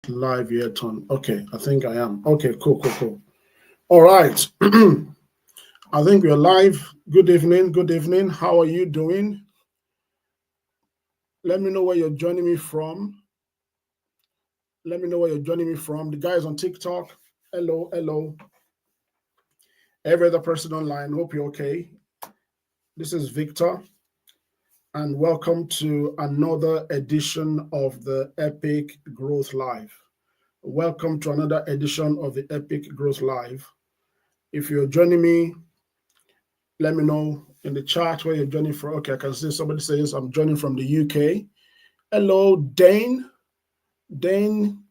Live yet on. Okay, I think I am. Okay, cool. All right. I think we're live. Good evening. How are you doing? Let me know where you're joining me from. The guys on TikTok. Hello. Every other person online. Hope you're okay. This is Victor, and welcome to another edition of the Epic Growth Live. Welcome to another edition of the Epic Growth Live. If you're joining me, let me know in the chat where you're joining from. Okay, I can see somebody says I'm joining from the UK. Hello, Dane. Dane,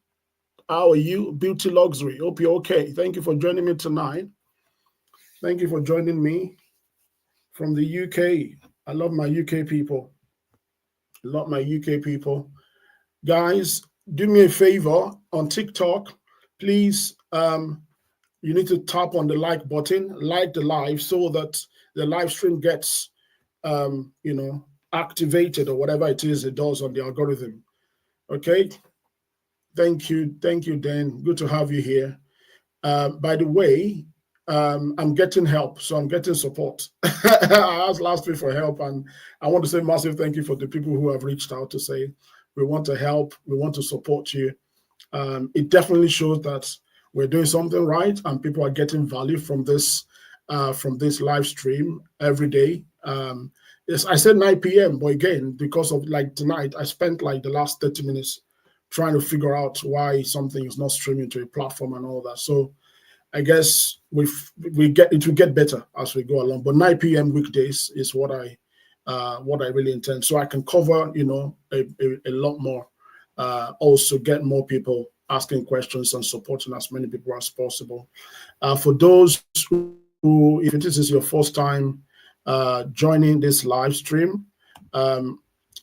how are you? Beauty Luxury. Hope you're okay. Thank you for joining me tonight. Thank you for joining me from the UK. I love my UK people. Guys, do me a favor on TikTok. Please, you need to tap on the like button, like the live so that the live stream gets, activated or whatever it is it does on the algorithm. Okay. Thank you, Dan. Good to have you here. By the way, I'm getting help, so I'm getting support. I asked last week for help, and I want to say massive thank you for the people who have reached out to say we want to help, we want to support you. It definitely shows that we're doing something right, and people are getting value from this live stream every day. Yes, I said 9 p.m., but again, because of like tonight, I spent like the last 30 minutes trying to figure out why something is not streaming to a platform and all that. So I guess it will get better as we go along. But 9 p.m. weekdays is what I really intend. So I can cover, a lot more. Also get more people asking questions and supporting as many people as possible. For those who, if this is your first time joining this live stream,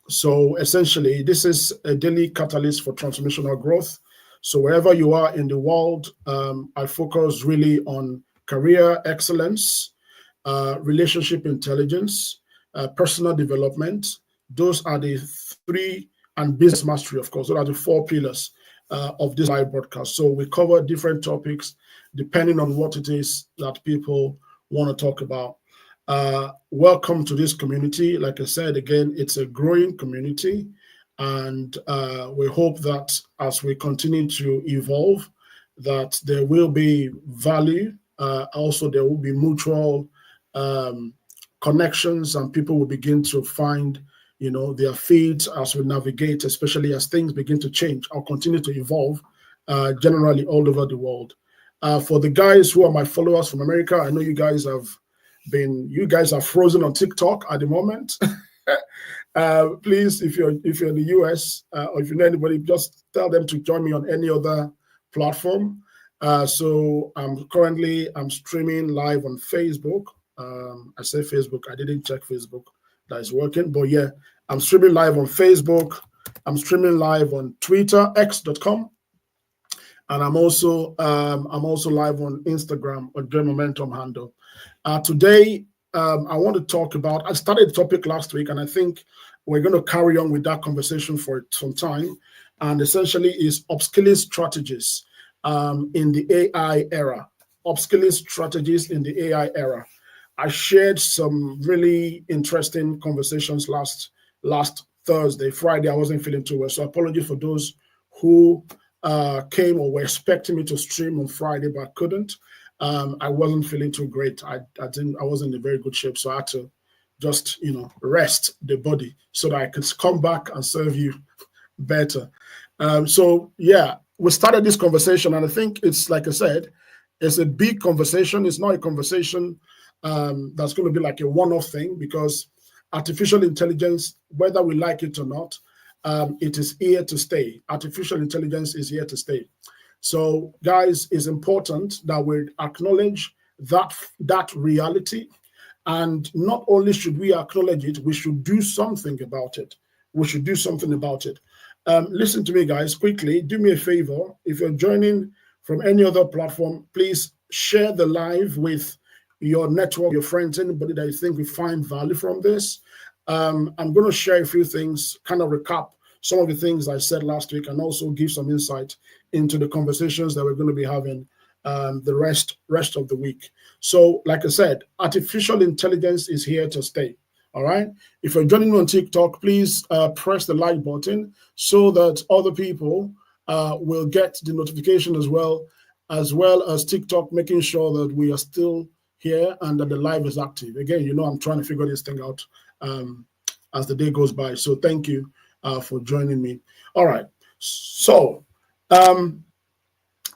so essentially this is a daily catalyst for transformational growth. So wherever you are in the world, I focus really on career excellence, relationship intelligence, personal development. Those are the three, and business mastery, of course. Those are the four pillars of this live broadcast. So we cover different topics depending on what it is that people want to talk about. Welcome to this community. Like I said, again, it's a growing community. And we hope that as we continue to evolve, that there will be value. Also, there will be mutual connections, and people will begin to find, their feeds as we navigate, especially as things begin to change or continue to evolve generally all over the world. For the guys who are my followers from America, I know you guys are frozen on TikTok at the moment. Please, if you're in the US or if you know anybody, just tell them to join me on any other platform. So I'm streaming live on Facebook. I say Facebook, I didn't check Facebook that is working, but yeah, I'm streaming live on Facebook. I'm streaming live on Twitter, x.com, and I'm also live on Instagram on Dream Momentum handle. Today, I want to talk about, I started the topic last week, and I think we're going to carry on with that conversation for some time, and essentially is upskilling strategies in the AI era. Upskilling strategies in the AI era. I shared some really interesting conversations last Thursday. Friday, I wasn't feeling too well, so apologies for those who came or were expecting me to stream on Friday but couldn't. I wasn't feeling too great. I wasn't in very good shape, so I had to just rest the body so that I could come back and serve you better. So yeah, we started this conversation, and I think it's, like I said, it's a big conversation. It's not a conversation that's going to be like a one-off thing, because artificial intelligence, whether we like it or not, it is here to stay. Artificial intelligence is here to stay. So, guys, it's important that we acknowledge that reality. And not only should we acknowledge it, we should do something about it. Listen to me, guys, quickly. Do me a favor. If you're joining from any other platform, please share the live with your network, your friends, anybody that you think will find value from this. I'm going to share a few things, kind of recap some of the things I said last week and also give some insight into the conversations that we're going to be having the rest of the week. So, like I said, artificial intelligence is here to stay. All right. If you're joining me on TikTok, please press the like button so that other people will get the notification as well as TikTok, making sure that we are still here and that the live is active. Again, I'm trying to figure this thing out as the day goes by. So thank you for joining me. All right. So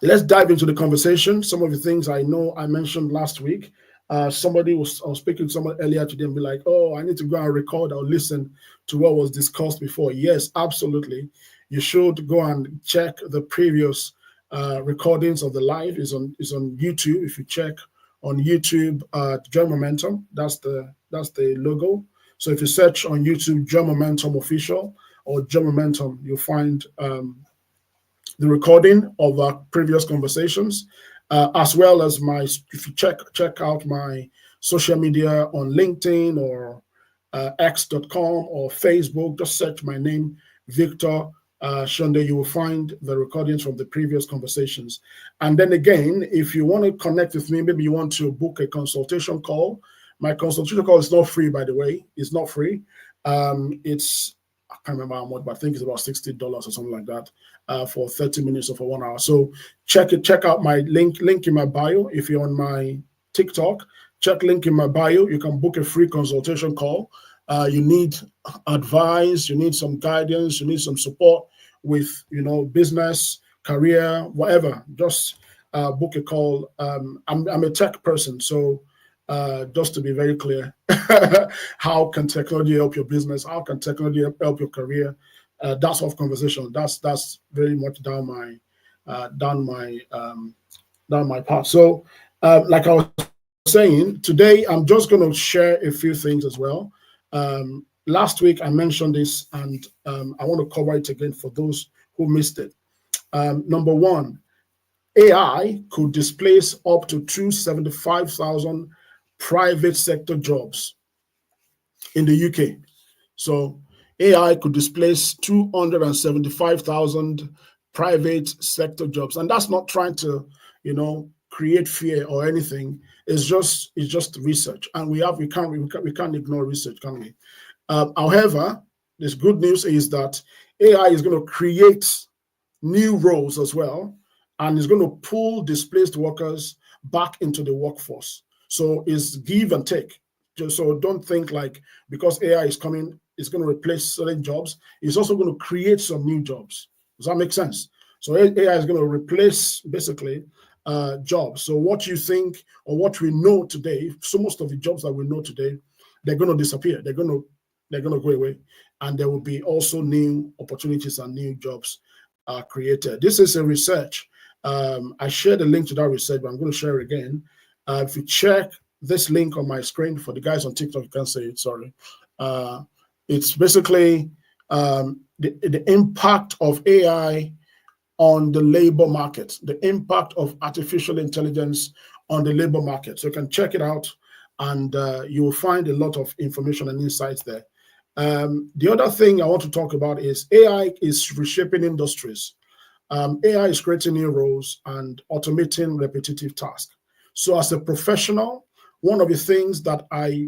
let's dive into the conversation. Some of the things I know I mentioned last week. I was speaking to someone earlier today and be like, oh, I need to go and record or listen to what was discussed before. Yes, absolutely. You should go and check the previous recordings of the live. Is on YouTube. If you check on YouTube, Join Momentum, that's the logo. So if you search on YouTube, Join Momentum Official or Join Momentum, you'll find the recording of our previous conversations, as well as if you check out my social media on LinkedIn or x.com or Facebook, just search my name, Victor Shonde, you will find the recordings from the previous conversations. And then again, if you want to connect with me, maybe you want to book a consultation call. My consultation call is not free, by the way. It's not free. It's, I can't remember how much, but I think it's about $60 or something like that for 30 minutes or for 1 hour. So check out my link in my bio. If you're on my TikTok, check link in my bio. You can book a free consultation call. You need advice, you need some guidance, you need some support with, business, career, whatever. Just book a call. I'm a tech person, so just to be very clear, how can technology help your business? How can technology help your career? That sort of conversation. That's very much down my path. So, like I was saying, today I'm just going to share a few things as well. Last week I mentioned this, and I want to cover it again for those who missed it. Number one, AI could displace up to 275,000 private sector jobs in the UK. So AI could displace 275,000 private sector jobs. And that's not trying to, create fear or anything. It's just research. And we can't ignore research, can we? However, this good news is that AI is going to create new roles as well, and is going to pull displaced workers back into the workforce. So it's give and take. So don't think like because AI is coming, it's going to replace certain jobs. It's also going to create some new jobs. Does that make sense? So AI is going to replace basically jobs. So what you think or what we know today, so most of the jobs that we know today, they're going to disappear. They're going to go away, and there will be also new opportunities and new jobs created. This is a research. I shared a link to that research, but I'm going to share it again. If you check this link on my screen, for the guys on TikTok, you can't say it, sorry. It's basically the impact of AI on the labor market, the impact of artificial intelligence on the labor market. So you can check it out, and you will find a lot of information and insights there. The other thing I want to talk about is AI is reshaping industries. AI is creating new roles and automating repetitive tasks. So as a professional, one of the things that I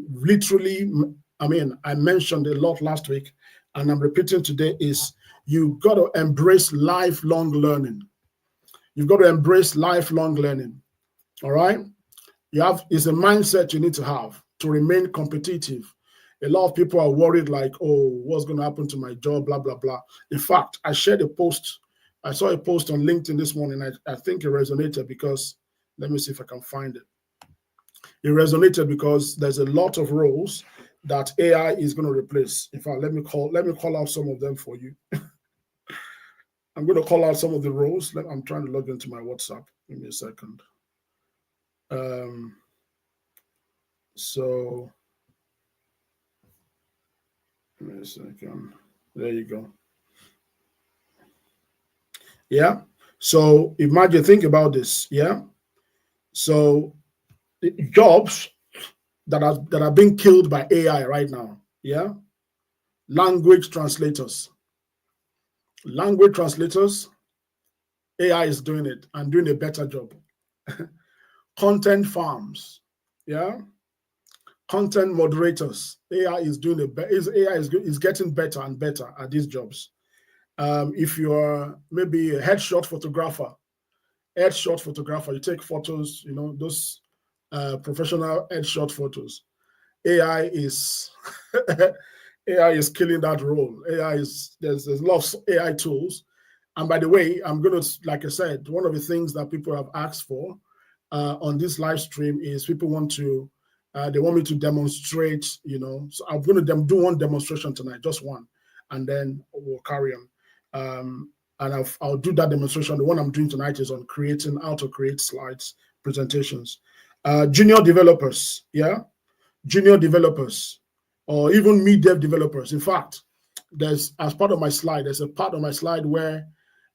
mentioned a lot last week, and I'm repeating today, is you've got to embrace lifelong learning. You've got to embrace lifelong learning. All right? It's a mindset you need to have to remain competitive. A lot of people are worried like, oh, what's going to happen to my job, blah, blah, blah. In fact, I shared a post. I saw a post on LinkedIn this morning. I think it resonated because, let me see if I can find it. It resonated because there's a lot of roles that AI is going to replace. In fact, let me call out some of them for you. I'm going to call out some of the roles. I'm trying to log into my WhatsApp. Give me a second. So, give me a second. There you go. Yeah. So imagine, think about this. Yeah. So jobs that are being killed by AI right now. Yeah. Language translators. Language translators, AI is doing it and doing a better job. Content farms, yeah. Content moderators, AI is doing AI is getting better and better at these jobs. If you're maybe a headshot photographer, you take photos, those professional headshot photos. AI is AI is killing that role. There's a lot of AI tools. And by the way, I'm going to, like I said, one of the things that people have asked for on this live stream is people want to, they want me to demonstrate, so I'm going to do one demonstration tonight, just one, and then we'll carry on. And I'll do that demonstration. The one I'm doing tonight is on how to create slides, presentations. Junior developers, yeah? Junior developers, or even mid-dev developers. In fact, there's a part of my slide where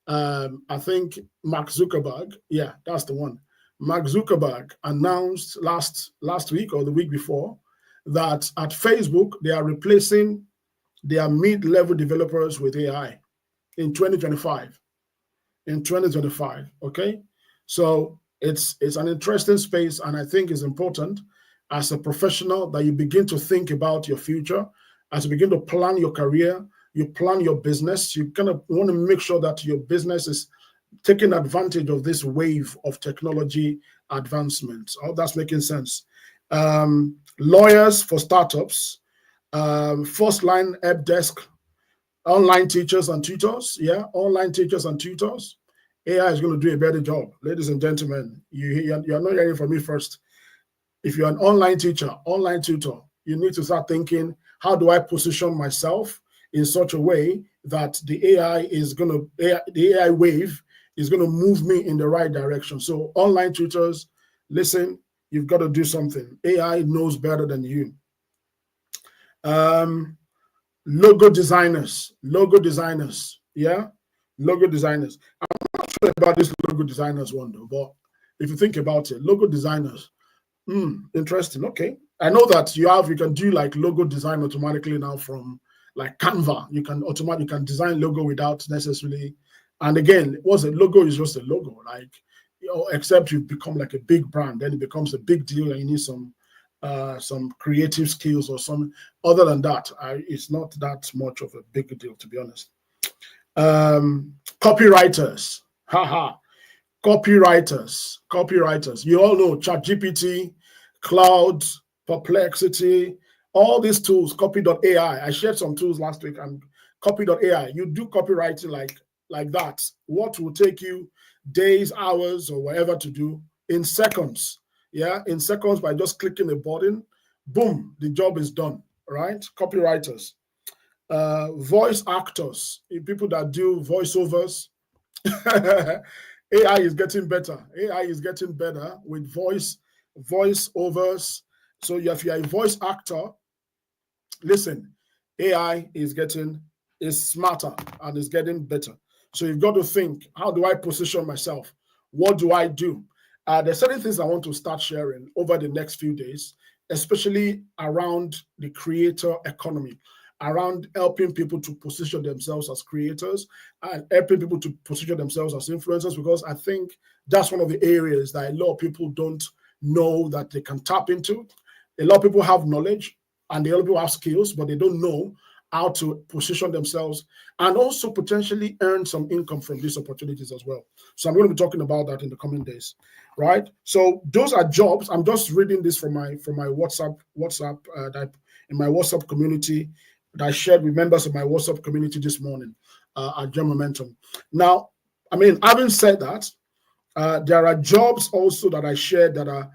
I think Mark Zuckerberg, yeah, that's the one. Mark Zuckerberg announced last week or the week before that at Facebook, they are replacing their mid-level developers with AI in 2025. Okay? So it's an interesting space, and I think it's important as a professional that you begin to think about your future, as you begin to plan your career, you plan your business, you kind of want to make sure that your business is taking advantage of this wave of technology advancement. I hope that's making sense. Lawyers for startups, first line help desk, online teachers and tutors. Yeah, online teachers and tutors. AI is going to do a better job. Ladies and gentlemen, you're not hearing from me first. If you're an online teacher, online tutor, you need to start thinking, how do I position myself in such a way that the AI wave is going to move me in the right direction? So online tutors, listen, you've got to do something. AI knows better than you. Logo designers, yeah, logo designers. I'm not sure about this logo designers one though, but if you think about it, logo designers, interesting. Okay, I know that you can do like logo design automatically now from like Canva. You can design logo without necessarily. And again, what's a logo is just a logo, like, except you become like a big brand, then it becomes a big deal, and you need some creative skills or some. Other than that, it's not that much of a big deal, to be honest. Copywriters, copywriters. You all know ChatGPT, Cloud, Perplexity, all these tools. Copy.ai. I shared some tools last week, and Copy.ai. You do copywriting like that. What will take you days, hours, or whatever to do in seconds. Yeah, in seconds, by just clicking a button, boom, the job is done, right? Copywriters. Voice actors, people that do voiceovers. AI is getting better. AI is getting better with voiceovers. So if you're a voice actor, listen, AI is smarter and is getting better. So you've got to think, how do I position myself? What do I do? There's certain things I want to start sharing over the next few days, especially around the creator economy, around helping people to position themselves as creators and helping people to position themselves as influencers, because I think that's one of the areas that a lot of people don't know that they can tap into. A lot of people have knowledge and a lot of people have skills, but they don't know how to position themselves and also potentially earn some income from these opportunities as well. So I'm going to be talking about that in the coming days, right? So those are jobs. I'm just reading this from my WhatsApp in my WhatsApp community that I shared with members of my WhatsApp community this morning at Gem Momentum. Now, I mean, having said that, there are jobs also that I shared that are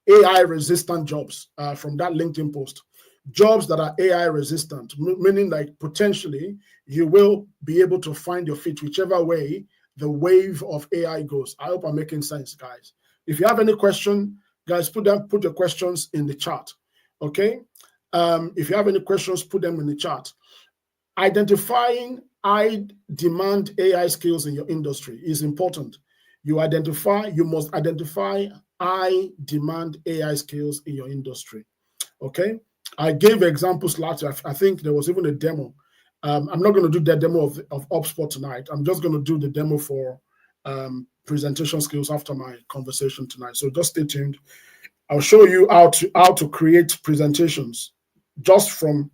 AI resistant jobs from that LinkedIn post. Jobs that are AI resistant, meaning like potentially you will be able to find your feet whichever way the wave of AI goes. I hope I'm making sense, guys. If you have any question, guys, put your questions in the chat, okay? If you have any questions, put them in the chat. Identifying high demand AI skills in your industry is important. You must identify high demand AI skills in your industry, okay? I gave examples last year. I think there was even a demo I'm not going to do the demo of HubSpot tonight. I'm just going to do the demo for presentation skills after my conversation tonight. So just stay tuned. I'll show you how to create presentations just from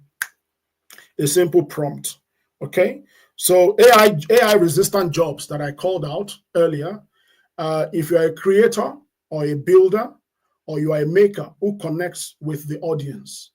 a simple prompt. Okay. So AI resistant jobs that I called out earlier. If you're a creator or a builder or you are a maker who connects with the audience,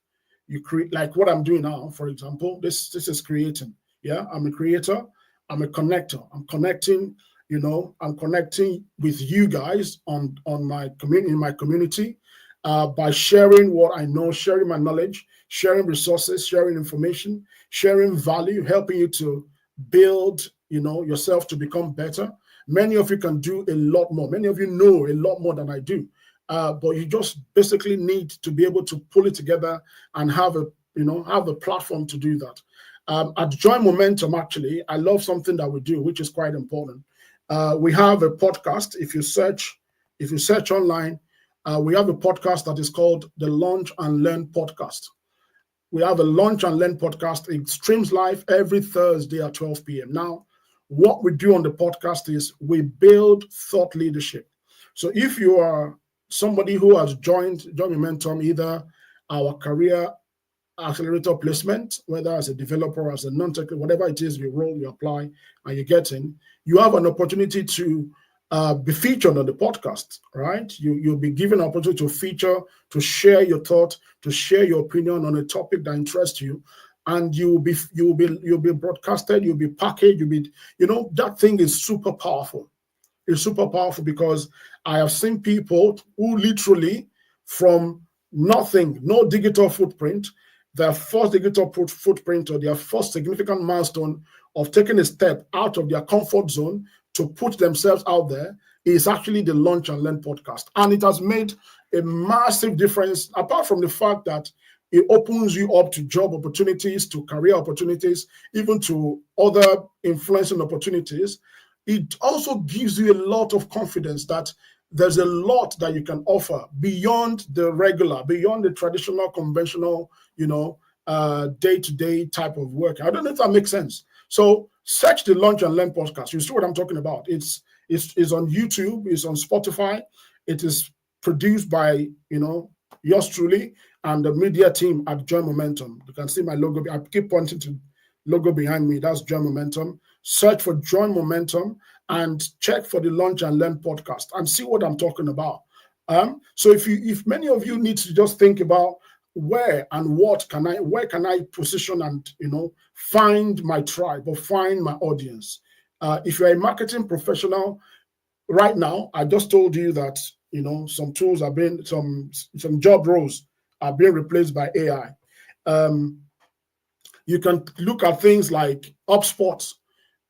you create, like what I'm doing now, for example. This is creating. Yeah, I'm a creator. I'm a connector. I'm connecting. I'm connecting with you guys on my community, in my community, by sharing what I know, sharing my knowledge, sharing resources, sharing information, sharing value, helping you to build, yourself to become better. Many of you can do a lot more. Many of you know a lot more than I do. But you just basically need to be able to pull it together and have a platform to do that. At Join Momentum, actually, I love something that we do, which is quite important. We have a podcast. If you search online, we have a podcast that is called the Launch and Learn Podcast. We have a Launch and Learn podcast. It streams live every Thursday at 12 p.m. Now, what we do on the podcast is we build thought leadership. So if you are somebody who has joined Momentum, either our career accelerator placement, whether as a developer, as a non-technical, whatever it is, you roll, you apply, and you get in, you have an opportunity to be featured on the podcast, right? You'll be given an opportunity to feature, to share your thought, to share your opinion on a topic that interests you, and you'll be broadcasted, you'll be packaged, that thing is super powerful. It's super powerful because I have seen people who literally from nothing, no digital footprint, their first digital footprint or their first significant milestone of taking a step out of their comfort zone to put themselves out there is actually the Launch and Learn podcast. And it has made a massive difference, apart from the fact that it opens you up to job opportunities, to career opportunities, even to other influencing opportunities. It also gives you a lot of confidence that there's a lot that you can offer beyond the regular, beyond the traditional, conventional, day-to-day type of work. I don't know if that makes sense. So search the Launch and Learn podcast. You see what I'm talking about. It's on YouTube, it's on Spotify. It is produced by, yours truly and the media team at Join Momentum. You can see my logo. I keep pointing to logo behind me. That's Join Momentum. Search for Join Momentum and check for the Launch and Learn podcast and see what I'm talking about. So if many of you need to just think about where can I position and find my tribe or find my audience. If you're a marketing professional right now, I just told you that some tools are being some job roles are being replaced by AI. You can look at things like HubSpot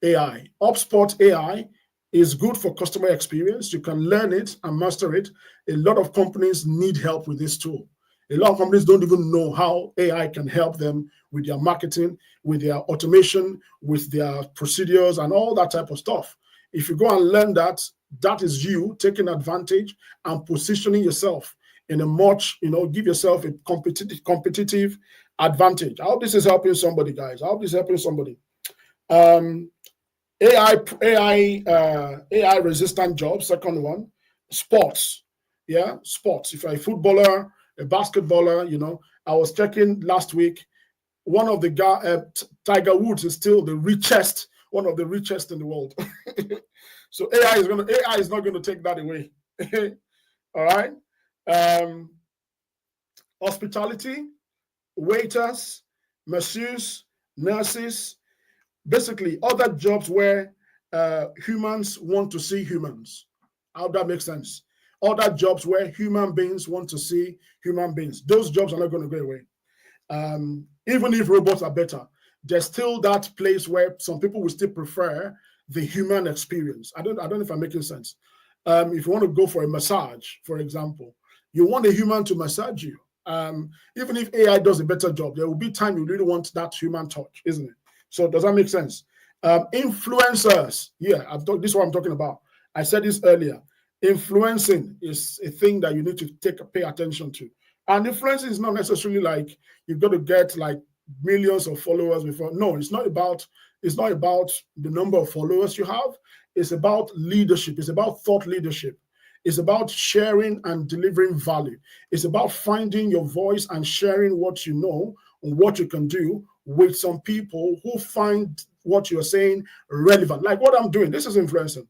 AI. HubSpot AI is good for customer experience. You can learn it and master it. A lot of companies need help with this tool. A lot of companies don't even know how AI can help them with their marketing, with their automation, with their procedures and all that type of stuff. If you go and learn that, that is you taking advantage and positioning yourself in a much, give yourself a competitive advantage. I hope this is helping somebody, guys. I hope this is helping somebody. AI resistant jobs. Second one, sports. Yeah, sports. If you're a footballer, a basketballer, I was checking last week. One of the guy, Tiger Woods, is still one of the richest in the world. So AI is not going to take that away. All right. Hospitality, waiters, masseurs, nurses, basically other jobs where humans want to see humans. How that makes sense? Other jobs where human beings want to see human beings. Those jobs are not going to go away. Even if robots are better, there's still that place where some people will still prefer the human experience. I don't know if I'm making sense. If you want to go for a massage, for example, you want a human to massage you. Even if AI does a better job, there will be time you really want that human touch, isn't it? So does that make sense? Influencers, this is what I'm talking about. I said this earlier. Influencing is a thing that you need to pay attention to. And influencing is not necessarily like you've got to get like millions of followers before. No, it's not about the number of followers you have. It's about leadership. It's about thought leadership. It's about sharing and delivering value. It's about finding your voice and sharing what you know and what you can do with some people who find what you're saying relevant. Like what I'm doing. This is influencing.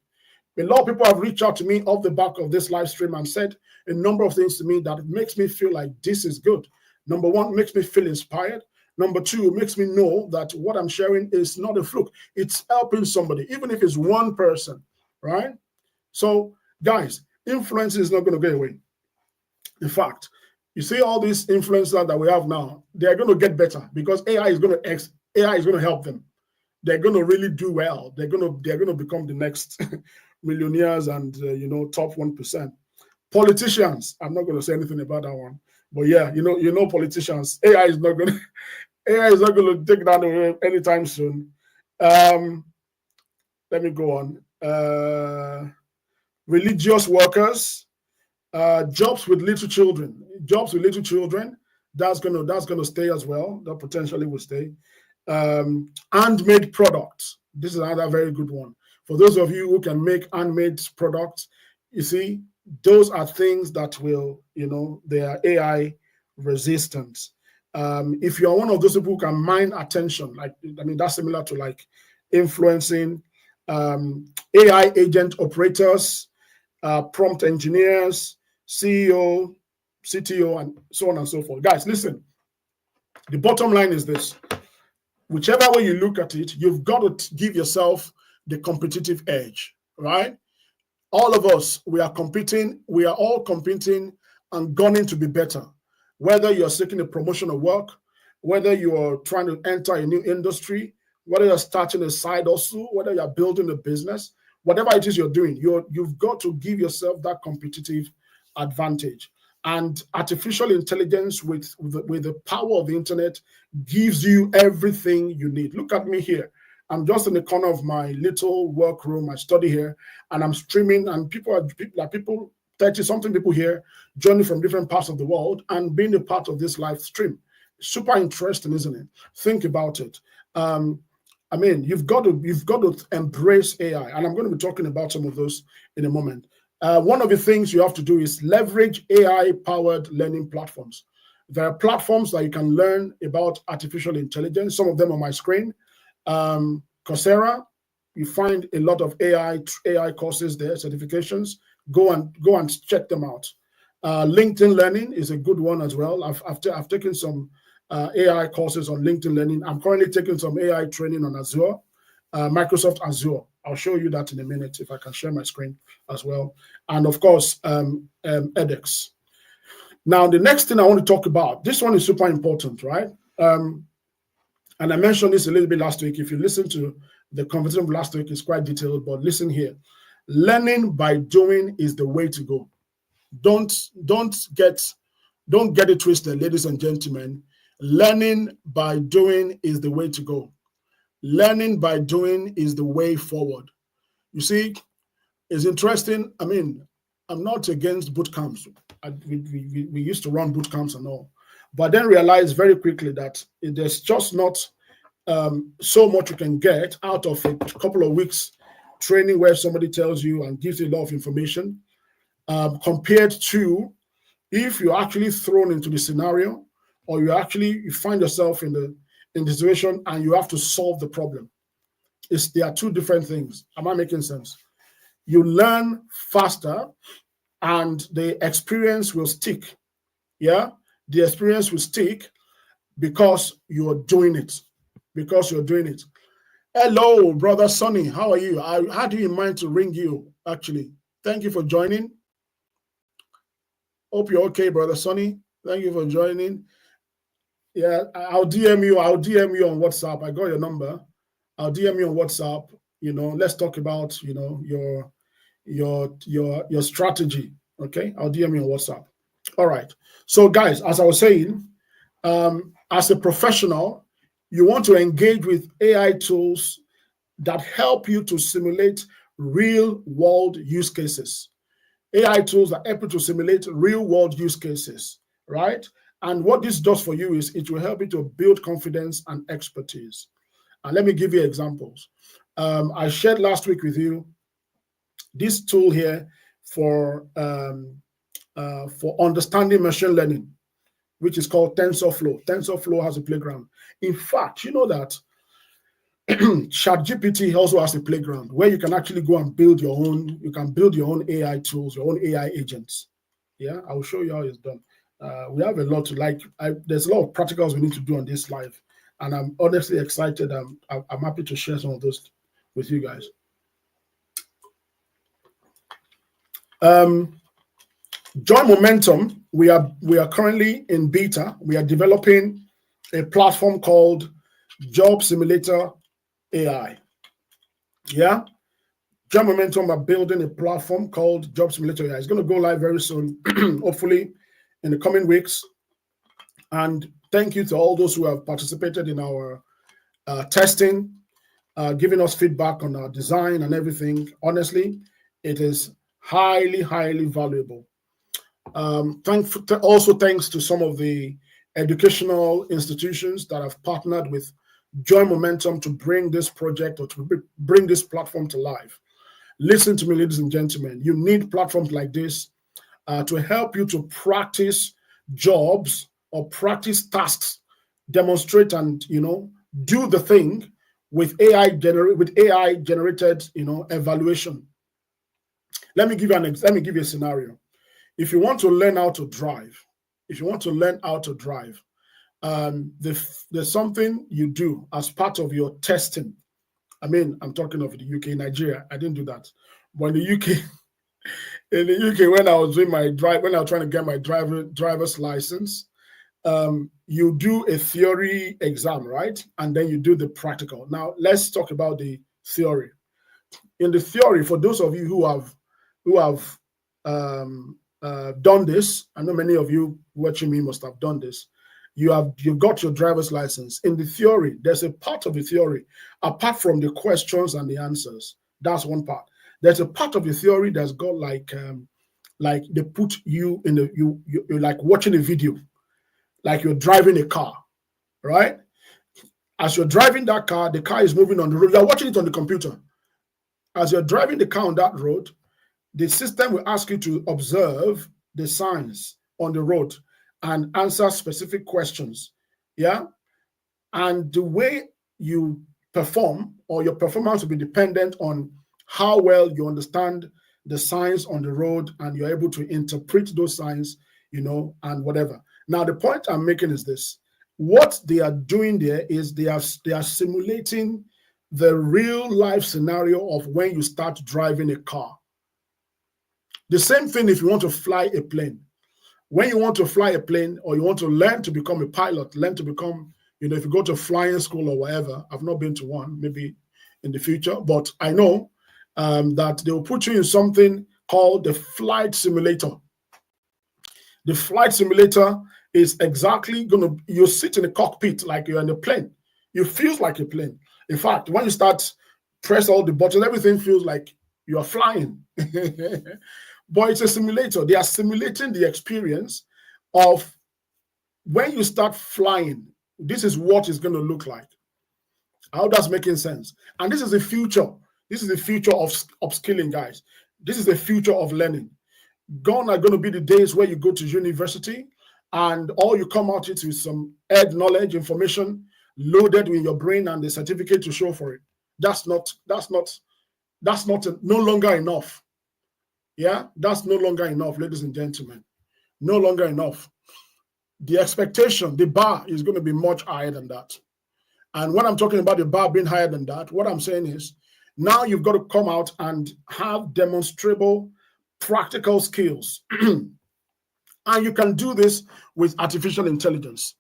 A lot of people have reached out to me off the back of this live stream and said a number of things to me that makes me feel like this is good. Number one, makes me feel inspired. Number two, makes me know that what I'm sharing is not a fluke. It's helping somebody, even if it's one person, right? So, guys, influence is not going to go away. In fact, you see all these influencers that we have now, they're going to get better because AI is going to help them. They're going to really do well. They're going to become the next millionaires and top 1%. Politicians, I'm not going to say anything about that one, but yeah, politicians. AI is not going to take that away anytime soon. Let me go on. Religious workers, jobs with little children. That's gonna stay as well. That potentially will stay. Handmade products. This is another very good one. For those of you who can make handmade products, you see, those are things that will, they are AI resistant. If you are one of those people who can mine attention, that's similar to like influencing, AI agent operators, prompt engineers, CEO, CTO, and so on and so forth. Guys, listen, the bottom line is this. Whichever way you look at it, you've got to give yourself the competitive edge, right? All of us, we are all competing and gunning to be better. Whether you're seeking a promotion of work, whether you are trying to enter a new industry, whether you're starting a side hustle, whether you're building a business, whatever it is you're doing, you've got to give yourself that competitive advantage. And artificial intelligence with the power of the internet gives you everything you need. Look at me here. I'm just in the corner of my little workroom. I study here, and I'm streaming, and people, 30-something people here joining from different parts of the world and being a part of this live stream. Super interesting, isn't it? Think about it. You've got to embrace AI, and I'm going to be talking about some of those in a moment. One of the things you have to do is leverage AI-powered learning platforms. There are platforms that you can learn about artificial intelligence. Some of them on my screen. Coursera, you find a lot of AI courses there, certifications. Go and check them out. LinkedIn Learning is a good one as well. I've taken some AI courses on LinkedIn Learning. I'm currently taking some AI training on Azure, Microsoft Azure. I'll show you that in a minute if I can share my screen as well. And of course, edX. Now, the next thing I want to talk about, this one is super important, right? And I mentioned this a little bit last week. If you listen to the conversation last week, it's quite detailed, but listen here. Learning by doing is the way to go. Don't get it twisted, ladies and gentlemen. Learning by doing is the way to go. Learning by doing is the way forward. You see, it's interesting. I'm not against boot camps. We used to run boot camps and all, but then realized very quickly that there's just not so much you can get out of a couple of weeks training where somebody tells you and gives you a lot of information compared to if you're actually thrown into the scenario or you find yourself in the situation and you have to solve the problem. There are two different things. Am I making sense? You learn faster and the experience will stick. Yeah, the experience will stick because you're doing it. Hello, brother Sonny. How are you? I had you in mind to ring you, actually. Thank you for joining. Hope you're okay, brother Sonny. Thank you for joining. Yeah, I'll DM you on WhatsApp. I got your number. I'll DM you on WhatsApp. Let's talk about your strategy. Okay, I'll DM you on WhatsApp. All right. So, guys, as I was saying, as a professional, you want to engage with AI tools that help you to simulate real-world use cases. AI tools that help you to simulate real-world use cases, right? And what this does for you is it will help you to build confidence and expertise. And let me give you examples. I shared last week with you this tool here for understanding machine learning, which is called TensorFlow. TensorFlow has a playground. In fact, you know that ChatGPT also has a playground where you can actually go and build your own. You can build your own AI tools, your own AI agents. Yeah, I will show you how it's done. We have a lot to like. There's a lot of practicals we need to do on this live, and I'm honestly excited. I'm happy to share some of those with you guys. Join Momentum. We are currently in beta. We are developing a platform called Job Simulator AI. Yeah, Join Momentum are building a platform called Job Simulator AI. It's going to go live very soon, hopefully in the coming weeks. And thank you to all those who have participated in our testing, giving us feedback on our design and everything. Honestly, it is highly, highly valuable. Also thanks to some of the educational institutions that have partnered with Join Momentum to bring this project or to bring this platform to life. Listen to me, ladies and gentlemen. You need platforms like this to help you to practice jobs or practice tasks, demonstrate and do the thing with AI generated evaluation. Let me give you a scenario. If you want to learn how to drive, there's something you do as part of your testing. I mean, I'm talking of the UK, Nigeria. I didn't do that. But in the UK, when I was trying to get my driver's license, you do a theory exam, right? And then you do the practical. Now, let's talk about the theory. In the theory, for those of you who have done this, I know many of you watching me must have done this. You've got your driver's license. In the theory, there's a part of the theory, apart from the questions and the answers. That's one part. There's a part of the theory that's got like they put you in you're like watching a video, like you're driving a car, right? As you're driving that car, the car is moving on the road. You're watching it on the computer. As you're driving the car on that road, the system will ask you to observe the signs on the road and answer specific questions. Yeah. And the way you perform or your performance will be dependent on how well you understand the signs on the road and you're able to interpret those signs, and whatever. Now, the point I'm making is this. What they are doing there is they are simulating the real life scenario of when you start driving a car. The same thing if you want to fly a plane. When you want to fly a plane or you want to learn to become a pilot, learn to become, if you go to flying school or whatever, I've not been to one, maybe in the future, but I know that they will put you in something called the flight simulator. The flight simulator is exactly you sit in a cockpit like you're in a plane. You feel like a plane. In fact, when you start press all the buttons, everything feels like you are flying. But it's a simulator. They are simulating the experience of when you start flying. This is what it's going to look like. How that's making sense. And this is the future. This is the future of upskilling, guys. This is the future of learning. Gone are going to be the days where you go to university and all you come out with some head knowledge, information loaded in your brain and the certificate to show for it. That's no longer enough. Yeah, that's no longer enough, ladies and gentlemen. No longer enough. The expectation, the bar is going to be much higher than that. And when I'm talking about the bar being higher than that, what I'm saying is now you've got to come out and have demonstrable practical skills. And you can do this with artificial intelligence,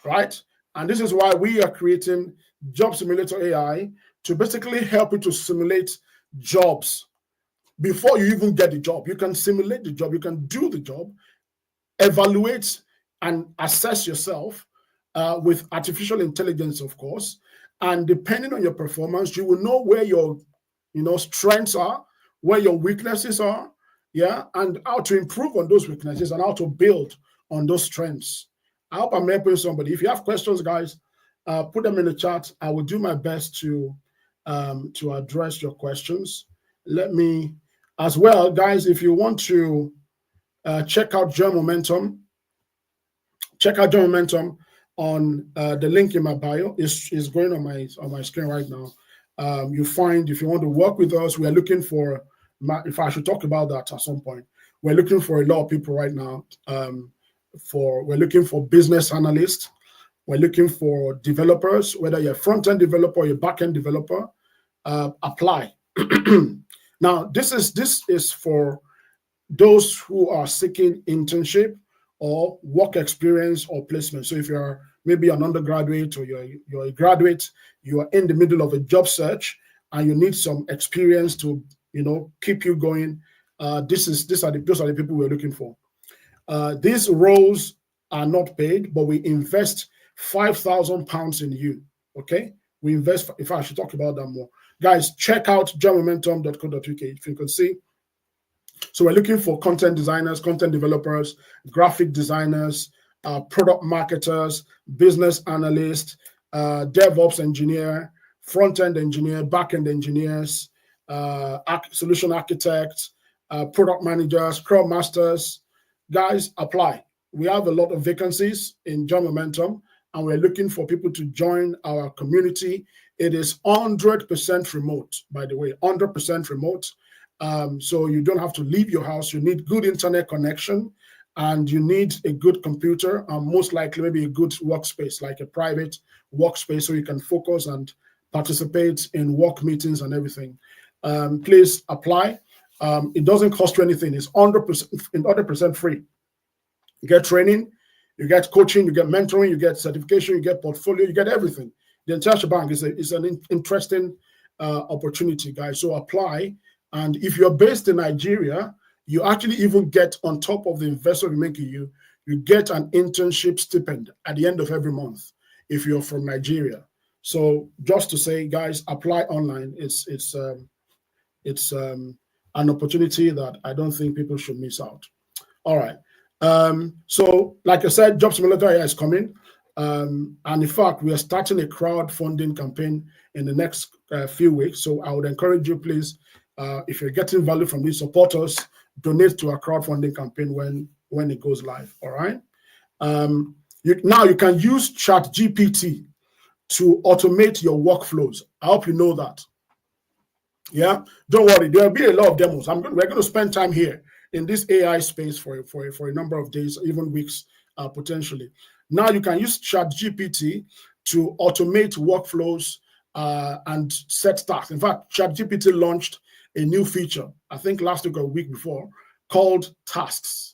right? And this is why we are creating Job Simulator AI to basically help you to simulate jobs. Before you even get the job, you can simulate the job, you can do the job, evaluate and assess yourself with artificial intelligence, of course. And depending on your performance, you will know where your strengths are, where your weaknesses are, yeah, and how to improve on those weaknesses and how to build on those strengths. I hope I'm helping somebody. If you have questions, guys, put them in the chat. I will do my best to address your questions. Let me, as well, guys, if you want to check out Join Momentum, on the link in my bio. Is going on my screen right now. You find, if you want to work with us, we are looking for, if I should talk about that at some point, we're looking for a lot of people right now. We're looking for business analysts. We're looking for developers, whether you're a front-end developer or you're a back-end developer, apply. Now, this is for those who are seeking internship or work experience or placement. So if you're maybe an undergraduate or you're a graduate, you are in the middle of a job search and you need some experience to keep you going. Those are the people we're looking for. These roles are not paid, but we invest £5,000 in you. Okay, we invest. If I should talk about that more, guys, check out joinmomentum.co.uk. If you can see. So we're looking for content designers, content developers, graphic designers, product marketers, business analysts, DevOps engineer, front-end engineer, back-end engineers, solution architects, product managers, Scrum masters. Guys, apply. We have a lot of vacancies in Join Momentum, and we're looking for people to join our community. It is 100% remote, by the way, 100% remote. So you don't have to leave your house. You need good internet connection, and you need a good computer, and most likely maybe a good workspace, like a private workspace, so you can focus and participate in work meetings and everything. Please apply. It doesn't cost you anything. It's 100% free. You get training, you get coaching, you get mentoring, you get certification, you get portfolio, you get everything. The entire bank is an interesting opportunity, guys. So apply. And if you're based in Nigeria, you actually even get, on top of the investment we make in you, you get an internship stipend at the end of every month if you're from Nigeria. So just to say, guys, apply online. It's an opportunity that I don't think people should miss out. All right. So like I said, Job Simulator AI is coming. And in fact, we are starting a crowdfunding campaign in the next few weeks. So I would encourage you, please, if you're getting value from these, support us, donate to our crowdfunding campaign when it goes live. All right. Now you can use ChatGPT to automate your workflows. I hope you know that. Yeah, don't worry. There'll be a lot of demos. We're going to spend time here in this AI space for a number of days, even weeks, potentially. Now you can use ChatGPT to automate workflows and set tasks. In fact, ChatGPT launched a new feature, I think last week or a week before, called tasks.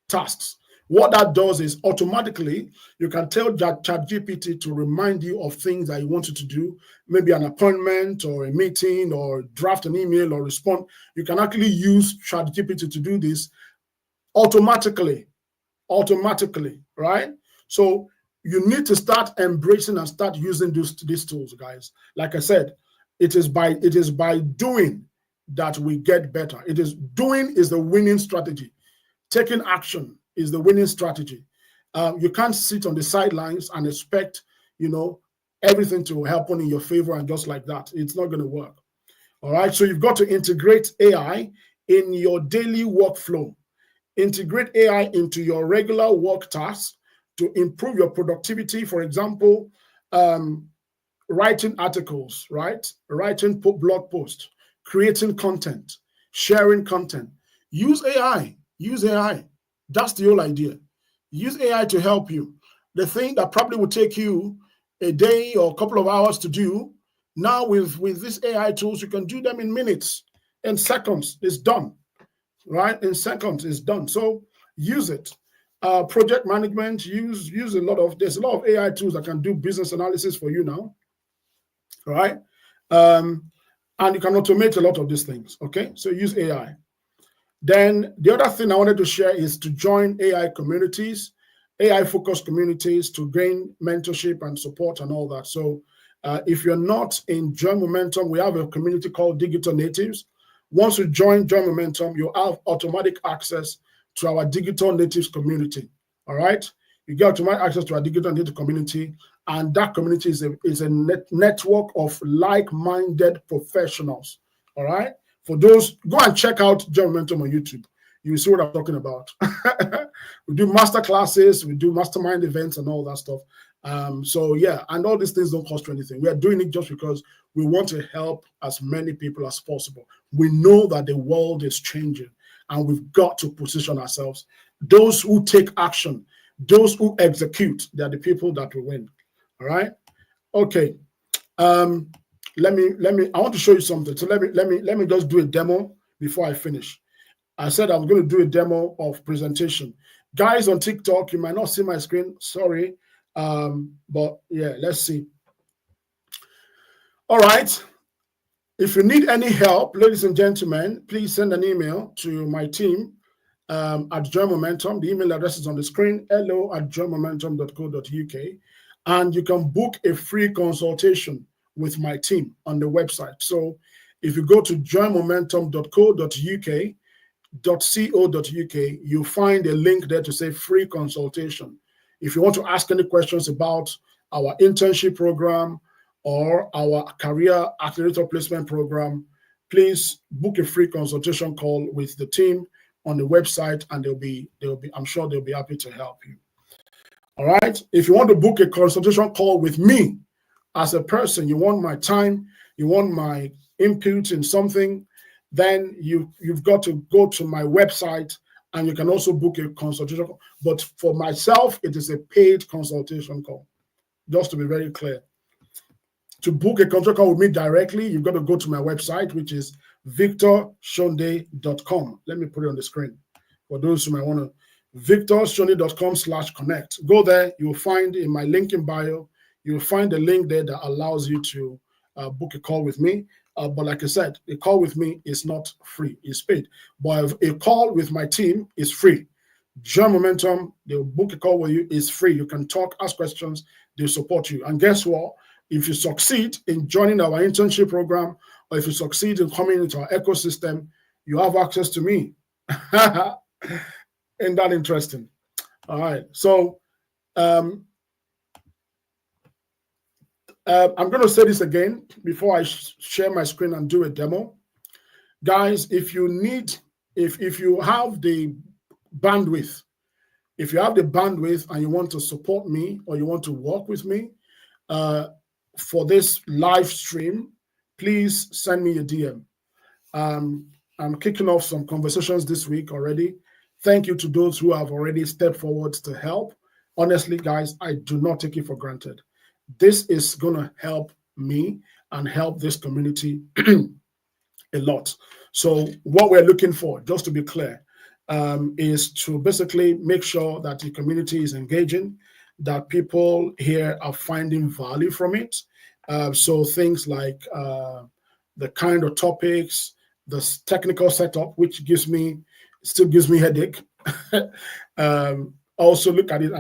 Tasks. What that does is automatically you can tell ChatGPT to remind you of things that you wanted to do, maybe an appointment or a meeting or draft an email or respond. You can actually use ChatGPT to do this automatically, right? So you need to start embracing and start using these tools, guys. Like I said, it is by doing that we get better. Doing is the winning strategy. Taking action is the winning strategy. You can't sit on the sidelines and expect, everything to happen in your favor and just like that. It's not going to work. All right. So you've got to integrate AI in your daily workflow. Integrate AI into your regular work tasks to improve your productivity. For example, writing articles, right? Writing blog posts, creating content, sharing content. Use AI. Use AI. That's the whole idea. Use AI to help you. The thing that probably would take you a day or a couple of hours to do, now with these AI tools, you can do them in minutes, in seconds. It's done, right? In seconds, it's done. So use it. Project management, use there's a lot of AI tools that can do business analysis for you now, right? And you can automate a lot of these things, okay? So use AI. Then the other thing I wanted to share is to join AI communities, AI-focused communities, to gain mentorship and support and all that. So if you're not in Join Momentum, we have a community called Digital Natives. Once you join Join Momentum, you have automatic access to our Digital Natives community, all right? You get automatic access to our digital and data community, and that community is a network of like-minded professionals. All right. For those, go and check out Join Momentum on YouTube. You will see what I'm talking about. We do master classes, we do mastermind events, and all that stuff. So yeah, and all these things don't cost you anything. We are doing it just because we want to help as many people as possible. We know that the world is changing, and we've got to position ourselves. Those who take action, those who execute, they're the people that will win. All right. Okay. Let me. I want to show you something. So let me just do a demo before I finish. I said I'm going to do a demo of presentation. Guys on TikTok, you might not see my screen. Sorry. But yeah, let's see. All right. If you need any help, ladies and gentlemen, please send an email to my team at Join Momentum. The email address is on the screen, hello@joinmomentum.co.uk. And you can book a free consultation with my team on the website. So if you go to joinmomentum.co.uk, you'll find a link there to say free consultation. If you want to ask any questions about our internship program or our career accelerator placement program, please book a free consultation call with the team on the website, and I'm sure they'll be happy to help you. All right. If you want to book a consultation call with me as a person, you want my time, you want my input in something, then you've got to go to my website, and you can also book a consultation call. But for myself, it is a paid consultation call, just to be very clear. To book a consultation call with me directly, you've got to go to my website, which is victorshonde.com. Let me put it on the screen for those who might want to. victorshonde.com/connect. Go there. You'll find in my link in bio, you'll find a link there that allows you to book a call with me. But like I said, a call with me is not free, it's paid. But a call with my team is free. Join Momentum, they'll book a call with you, it's free. You can talk, ask questions, they'll support you. And guess what? If you succeed in joining our internship program, or if you succeed in coming into our ecosystem, you have access to me. Ain't that interesting? All right. So I'm going to say this again before I share my screen and do a demo. Guys, if you have the bandwidth, and you want to support me or you want to work with me for this live stream, please send me a DM. I'm kicking off some conversations this week already. Thank you to those who have already stepped forward to help. Honestly, guys, I do not take it for granted. This is going to help me and help this community a lot. So what we're looking for, just to be clear, is to basically make sure that the community is engaging, that people here are finding value from it. So things like the kind of topics, the technical setup, which still gives me headache. Also look at it.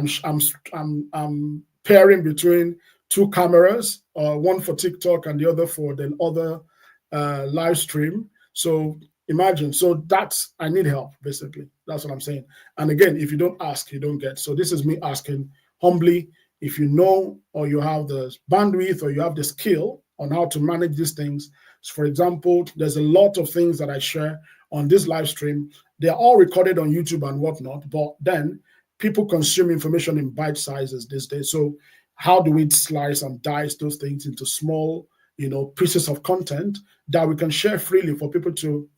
I'm pairing between two cameras, one for TikTok and the other for the other live stream. So imagine. So I need help, basically. That's what I'm saying. And again, if you don't ask, you don't get. So this is me asking humbly. If you know, or you have the bandwidth, or you have the skill on how to manage these things. So for example, there's a lot of things that I share on this live stream. They're all recorded on YouTube and whatnot, but then people consume information in bite sizes these days. So how do we slice and dice those things into small, pieces of content that we can share freely for people to,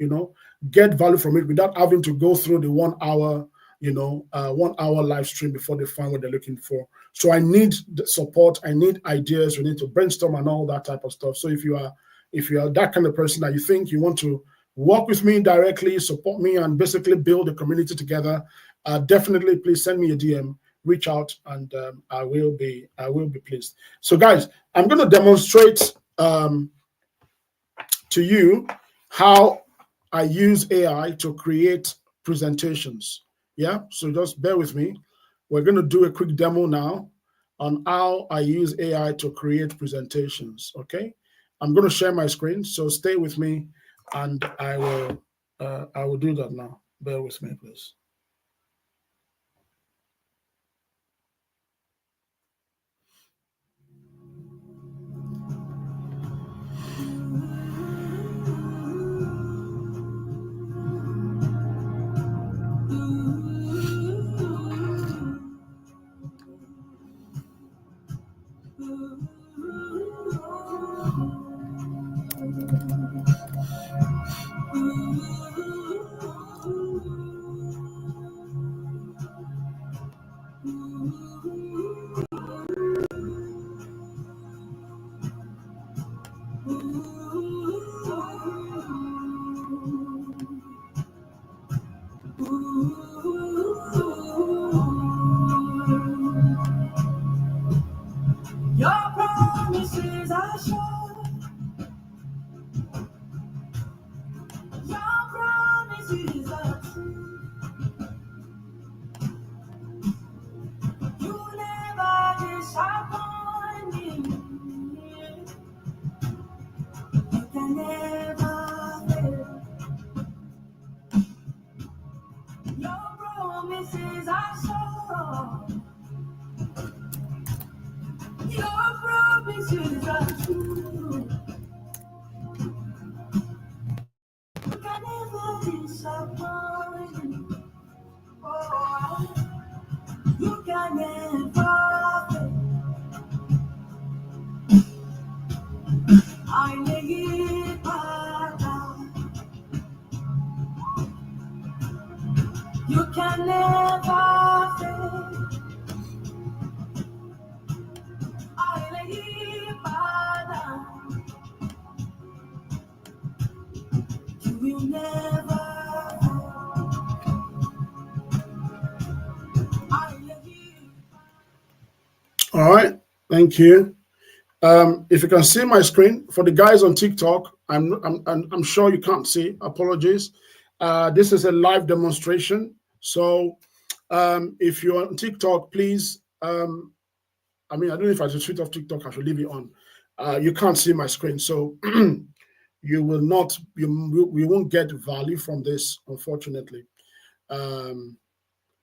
get value from it without having to go through the 1 hour, 1 hour live stream before they find what they're looking for. So I need the support. I need ideas. We need to brainstorm and all that type of stuff. So if you are that kind of person that you think you want to work with me directly, support me, and basically build a community together, definitely please send me a DM, reach out, and I will be pleased. So guys, I'm going to demonstrate to you how I use AI to create presentations. Yeah, so just bear with me. We're going to do a quick demo now on how I use AI to create presentations. Okay, I'm going to share my screen, so stay with me, and I will do that now. Bear with me, please. Your promises are sure. Your promises are true. You never disappoint me. You can never fail. Your promises are sure. Your promises are true. You can never disappoint me. Oh, you can never fail. I lay it down. You can never fail. I lay it down. You will never fail. I lay it. All right, thank you. If you can see my screen, for the guys on TikTok, I'm sure you can't see. Apologies. This is a live demonstration. So if you're on TikTok, please. I mean, I don't know if I should switch off TikTok. I should leave it on. You can't see my screen, so you will not. We won't get value from this, unfortunately.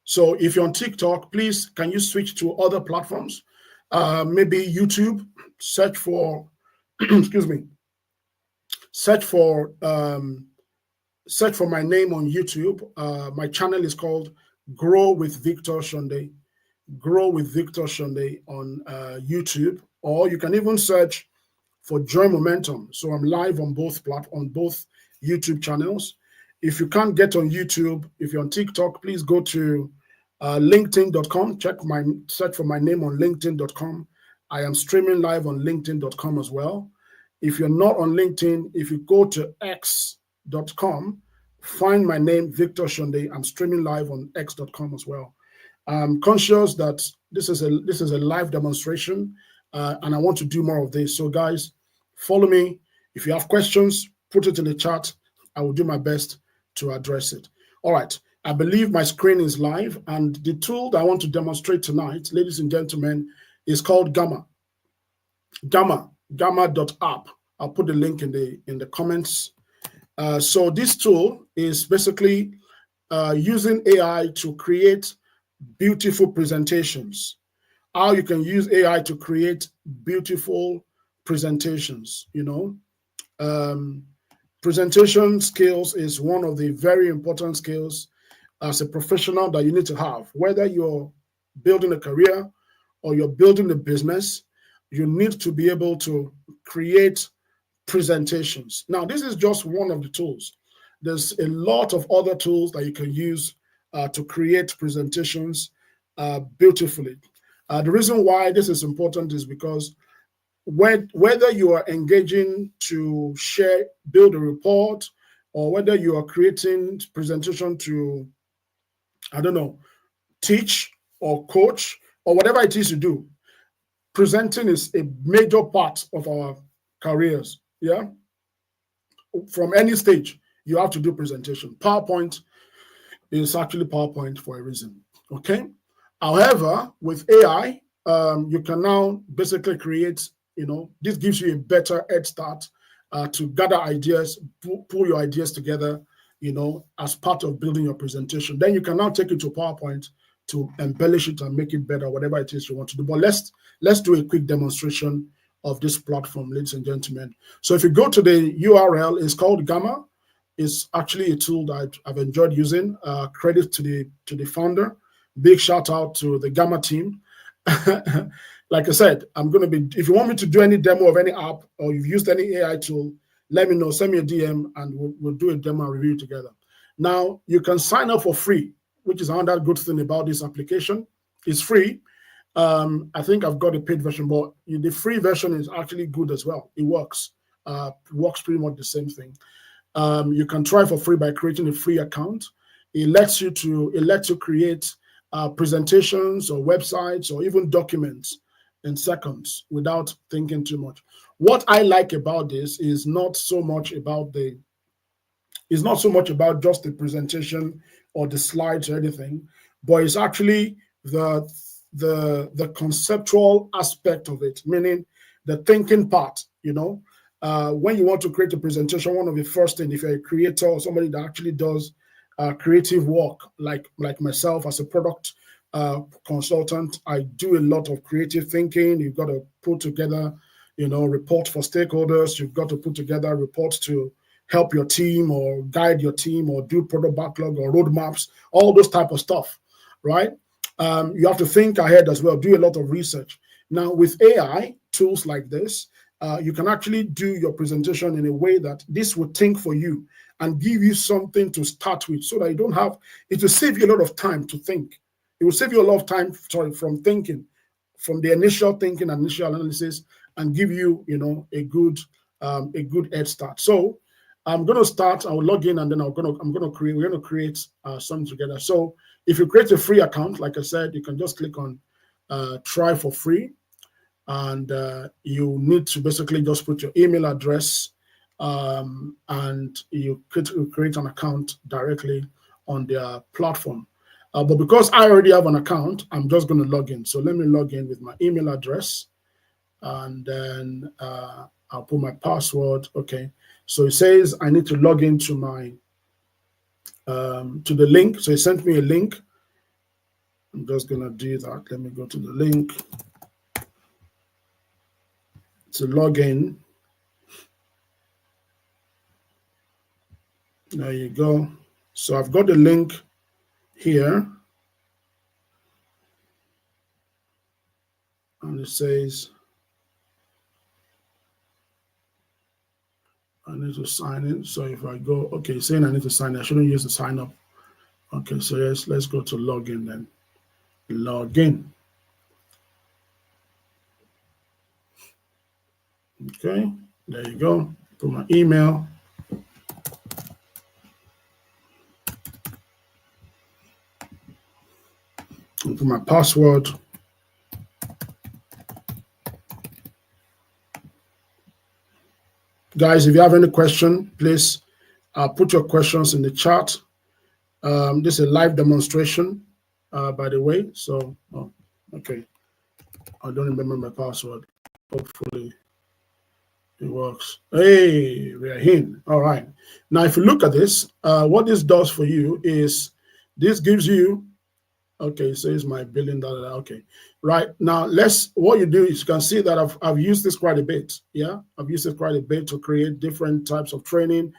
So if you're on TikTok, please can you switch to other platforms? Maybe YouTube. Search for, excuse me. Search for my name on YouTube. My channel is called Grow with Victor Shonde. Grow with Victor Shonde on YouTube, or you can even search for Joy Momentum. So I'm live on both YouTube channels. If you can't get on YouTube, if you're on TikTok, please go to LinkedIn.com. Search for my name on LinkedIn.com. I am streaming live on LinkedIn.com as well. If you're not on LinkedIn, if you go to X.com, find my name, Victor Shonde. I'm streaming live on X.com as well. I'm conscious that this is a live demonstration, and I want to do more of this. So guys, follow me. If you have questions, put it in the chat. I will do my best to address it. All right. I believe my screen is live, and the tool that I want to demonstrate tonight, ladies and gentlemen, is called Gamma. Gamma.app. I'll put the link in the comments. So this tool is basically using AI to create beautiful presentations. How you can use AI to create beautiful presentations, presentation skills is one of the very important skills as a professional that you need to have. Whether you're building a career or you're building a business, you need to be able to create presentations. Now, this is just one of the tools. There's a lot of other tools that you can use to create presentations beautifully. The reason why this is important is because whether you are engaging to build a report, or whether you are creating presentation to, I don't know, teach or coach or whatever it is you do, presenting is a major part of our careers. Yeah. From any stage, you have to do presentation. PowerPoint is actually PowerPoint for a reason. Okay. However, with AI, you can now basically create, this gives you a better head start to gather ideas, pull your ideas together, as part of building your presentation. Then you can now take it to PowerPoint to embellish it and make it better, whatever it is you want to do. But let's do a quick demonstration of this platform, ladies and gentlemen. So if you go to the URL, it's called Gamma. It's actually a tool that I've enjoyed using. Credit to the founder. Big shout out to the Gamma team. Like I said, if you want me to do any demo of any app, or you've used any AI tool, let me know, send me a DM, and we'll do a demo and review together. Now, you can sign up for free, which is another good thing about this application. It's free. I think I've got a paid version, but the free version is actually good as well. It works. Works pretty much the same thing. You can try for free by creating a free account. it lets you create presentations or websites or even documents in seconds without thinking too much. What I like about this is not so much about just the presentation or the slides or anything, but it's actually the conceptual aspect of it, meaning the thinking part. When you want to create a presentation, one of the first things, if you're a creator or somebody that actually does creative work, like myself as a product consultant, I do a lot of creative thinking. You've got to put together, report for stakeholders. You've got to put together reports to help your team or guide your team or do product backlog or roadmaps, all those type of stuff, right? You have to think ahead as well, do a lot of research. Now, with AI tools like this, you can actually do your presentation in a way that this will think for you and give you something to start with, so that you don't have, it will save you a lot of time to think. It will save you a lot of time, from thinking, from the initial thinking, initial analysis, and give you, a good head start. So I'm going to start. I will log in, and then we're going to create something together. So if you create a free account, like I said, you can just click on try for free, and you need to basically just put your email address, and you create an account directly on their platform. But because I already have an account, I'm just going to log in. So let me log in with my email address, and then I'll put my password. Okay. So it says I need to log into my to the link. So it sent me a link. I'm just going to do that. Let me go to the link to log in. There you go. So I've got the link here, and it says I need to sign in. So if I go, okay, saying I need to sign in, I shouldn't use the sign up. Okay, so yes, let's go to login then. Log in. Okay, there you go. Put my email. Put my password. Guys, if you have any question, please put your questions in the chat. This is a live demonstration, by the way. So, okay. I don't remember my password. Hopefully it works. Hey, we are in. All right. Now, if you look at this, what this does for you is this gives you, okay, so it's my billion dollar. Okay, right now what you do is you can see that I've used this quite a bit. Yeah, I've used it quite a bit to create different types of training,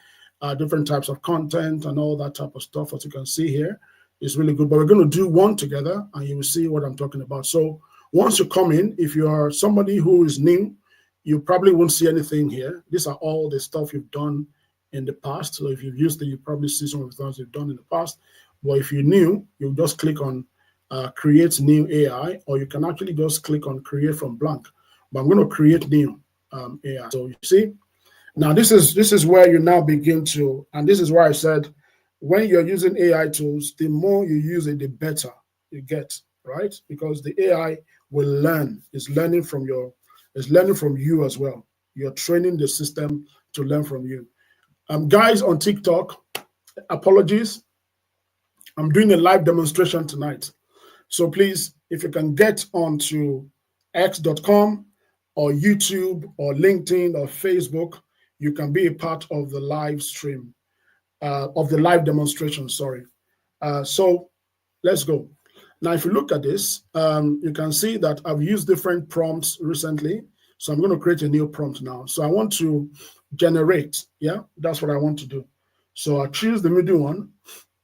different types of content, and all that type of stuff. As you can see here, it's really good. But we're going to do one together, and you will see what I'm talking about. So once you come in, if you are somebody who is new, you probably won't see anything here. These are all the stuff you've done in the past. So if you've used it, you probably see some of the things you've done in the past. But if you're new, you just click on create new AI, or you can actually just click on create from blank. But I'm going to create new AI. So you see, now this is where you now begin to, and this is why I said, when you're using AI tools, the more you use it, the better you get, right? Because the AI will learn. It's learning from you as well. You're training the system to learn from you. Guys on TikTok, apologies. I'm doing a live demonstration tonight. So please, if you can get onto x.com or YouTube or LinkedIn or Facebook, you can be a part of the live stream, of the live demonstration, sorry. So let's go. Now, if you look at this, you can see that I've used different prompts recently. So I'm going to create a new prompt now. So I want to generate, yeah, that's what I want to do. So I choose the middle one.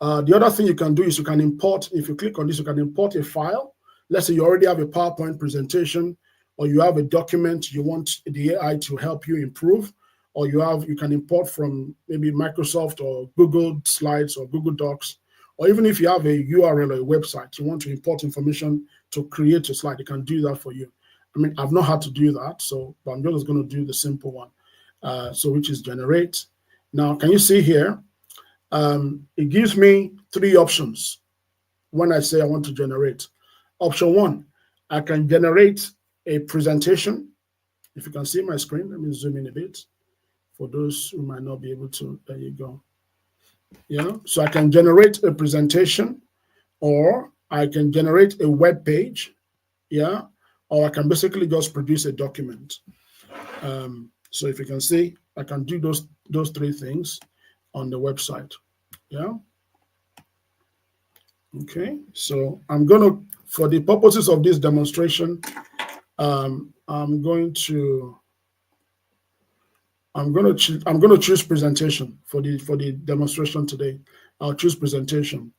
The other thing you can do is you can import, if you click on this, you can import a file. Let's say you already have a PowerPoint presentation, or you have a document you want the AI to help you improve, or you can import from maybe Microsoft or Google Slides or Google Docs, or even if you have a URL or a website, you want to import information to create a slide, it can do that for you. I mean, I've not had to do that, but I'm just going to do the simple one, so which is generate. Now, can you see here? It gives me three options when I say I want to generate. Option one, I can generate a presentation. If you can see my screen, let me zoom in a bit. For those who might not be able to, there you go. Yeah, so I can generate a presentation, or I can generate a web page, yeah, or I can basically just produce a document. So if you can see, I can do those three things on the website. Yeah. Okay. So I'm gonna, for the purposes of this demonstration, I'm going to choose presentation for the demonstration today. I'll choose presentation.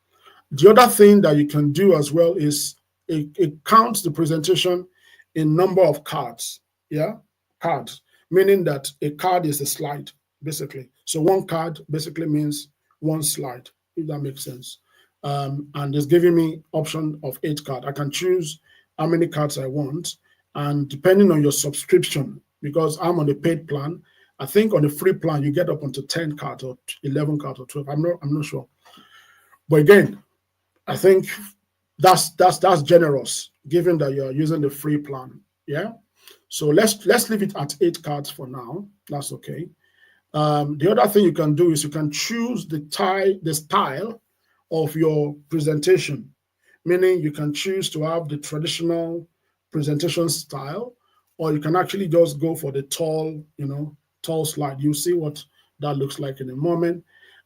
The other thing that you can do as well is it counts the presentation in number of cards. Yeah, cards, meaning that a card is a slide, basically. So one card basically means one slide, if that makes sense. And it's giving me option of 8 cards. I can choose how many cards I want, and depending on your subscription, because I'm on the paid plan, I think on the free plan you get up onto 10 cards or 11 cards or 12. I'm not sure. But again, I think that's generous, given that you're using the free plan. Yeah. So let's leave it at 8 cards for now. That's okay. The other thing you can do is you can choose the style of your presentation, meaning you can choose to have the traditional presentation style, or you can actually just go for the tall slide. You see what that looks like in a moment.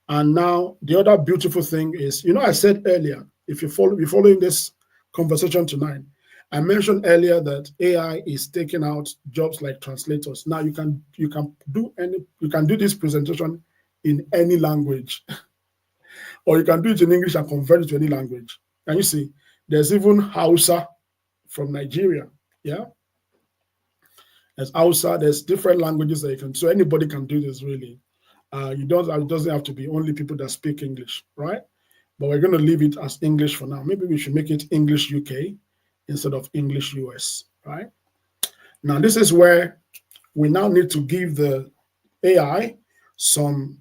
And now the other beautiful thing is, I said earlier, if you're following this conversation tonight, I mentioned earlier that AI is taking out jobs like translators. Now you can do this presentation in any language, or you can do it in English and convert it to any language. And you see, there's even Hausa from Nigeria. Yeah, there's Hausa. There's different languages that you can. So anybody can do this really. It doesn't have to be only people that speak English, right? But we're going to leave it as English for now. Maybe we should make it English UK instead of English US, right? Now, this is where we now need to give the AI some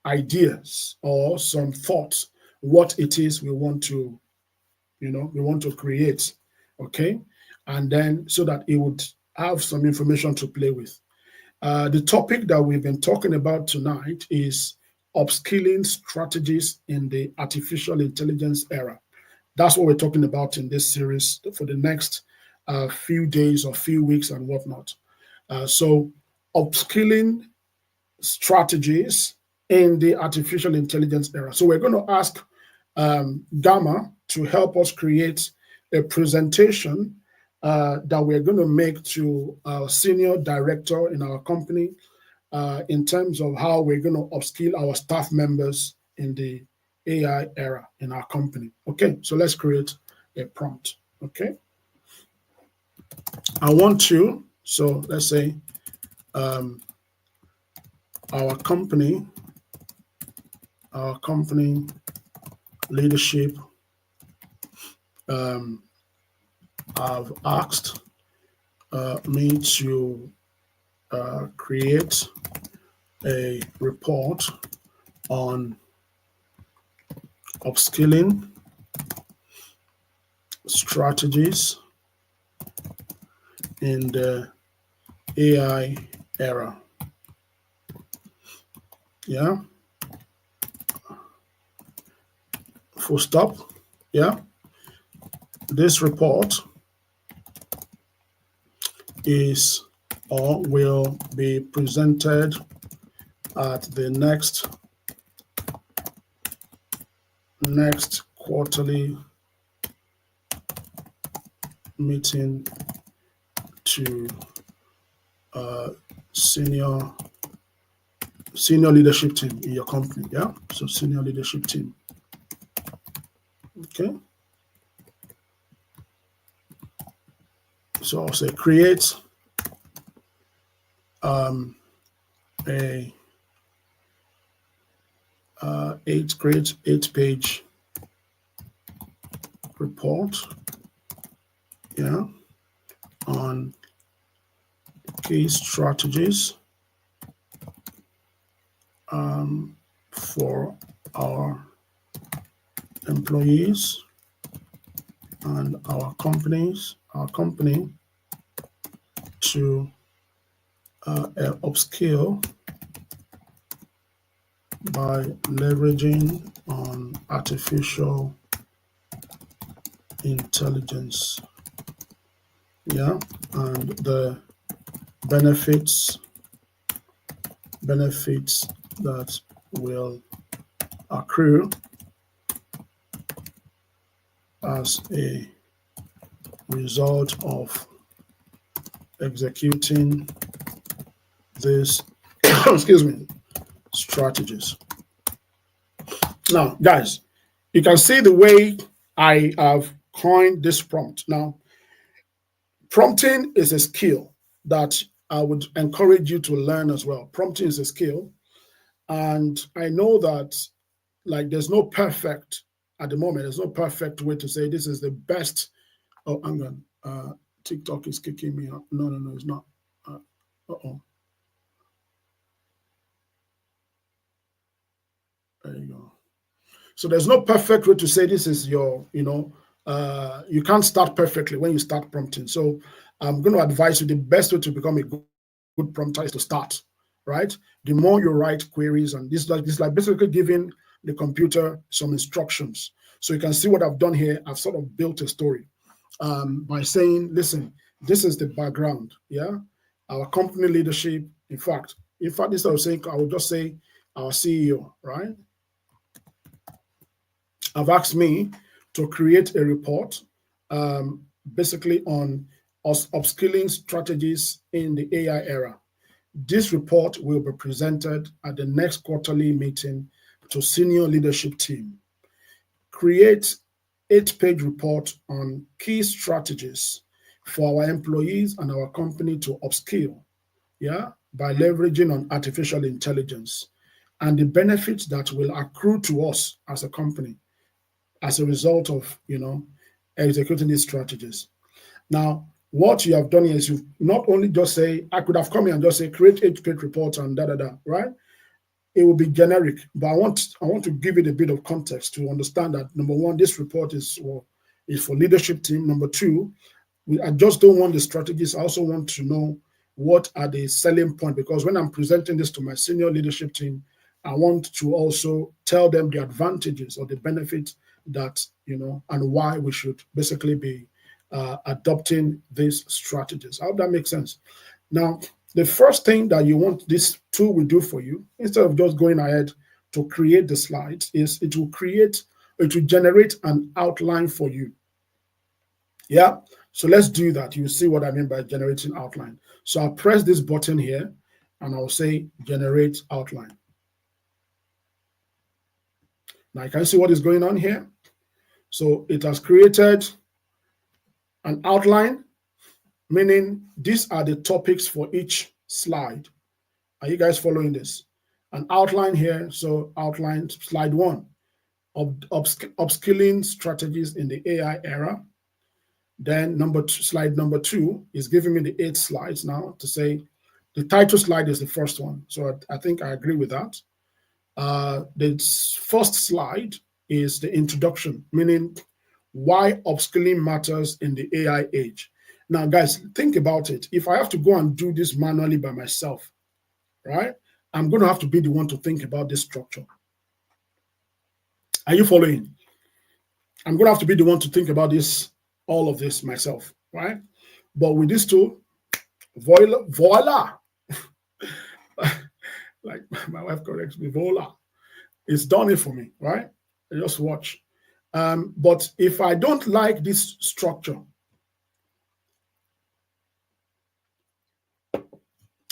ideas or some thoughts, what it is we want to create, okay? And then so that it would have some information to play with. The topic that we've been talking about tonight is upskilling strategies in the artificial intelligence era. That's what we're talking about in this series for the next few days or few weeks and whatnot. So upskilling strategies in the artificial intelligence era. So we're going to ask Gamma to help us create a presentation that we're going to make to our senior director in our company in terms of how we're going to upskill our staff members in the AI era in our company. Okay, so let's create a prompt. Okay, I want to, so let's say our company leadership have asked me to create a report on upskilling strategies in the AI era. Yeah. Full stop. Yeah. This report is or will be presented at the next quarterly meeting to senior leadership team in your company. Yeah, so senior leadership team. Okay. So I'll say create a eight-page report, yeah, on key strategies for our employees and our company to upskill by leveraging on artificial intelligence. Yeah, and the benefits that will accrue as a result of executing these excuse me strategies. Now, guys, you can see the way I have coined this prompt. Now, prompting is a skill that I would encourage you to learn as well. Prompting is a skill, and I know that like there's no perfect at the moment. There's no perfect way to say this is the best. Oh, hang on. TikTok is kicking me out. No, it's not. Uh-oh. There you go. So there's no perfect way to say this is your, you can't start perfectly when you start prompting. So I'm going to advise you the best way to become a good prompter is to start, right? The more you write queries, and this is like basically giving the computer some instructions. So you can see what I've done here. I've sort of built a story by saying, listen, this is the background, yeah? Our company leadership, in fact, instead of saying, I would just say our CEO, right? Have asked me to create a report basically on upskilling strategies in the AI era. This report will be presented at the next quarterly meeting to senior leadership team. Create 8-page report on key strategies for our employees and our company to upskill, yeah, by leveraging on artificial intelligence and the benefits that will accrue to us as a company as a result of, executing these strategies. Now, what you have done is you've not only just say, I could have come here and just say, create 8-page reports and right? It will be generic, but I want to give it a bit of context to understand that, number one, this report is for leadership team. Number two, I just don't want the strategies. I also want to know what are the selling point, because when I'm presenting this to my senior leadership team, I want to also tell them the advantages or the benefits that, and why we should basically be adopting these strategies. I hope that makes sense. Now, the first thing that you want this tool will do for you, instead of just going ahead to create the slides, is it will generate an outline for you. Yeah, so let's do that. You see what I mean by generating outline. So I'll press this button here and I'll say generate outline. Now you can see what is going on here. So it has created an outline, meaning these are the topics for each slide. Are you guys following this? An outline here. So outline slide 1, upskilling strategies in the AI era. Then slide number 2 is giving me the 8 slides now to say the title slide is the first one. So I think I agree with that. The first slide is the introduction, meaning why upskilling matters in the AI age. Now, guys, think about it. If I have to go and do this manually by myself, right, I'm going to have to be the one to think about this structure. Are you following? I'm going to have to be the one to think about all of this myself, right? But with this tool, voila. Like my wife corrects me, voila. It's done it for me, right? Just watch. But if I don't like this structure,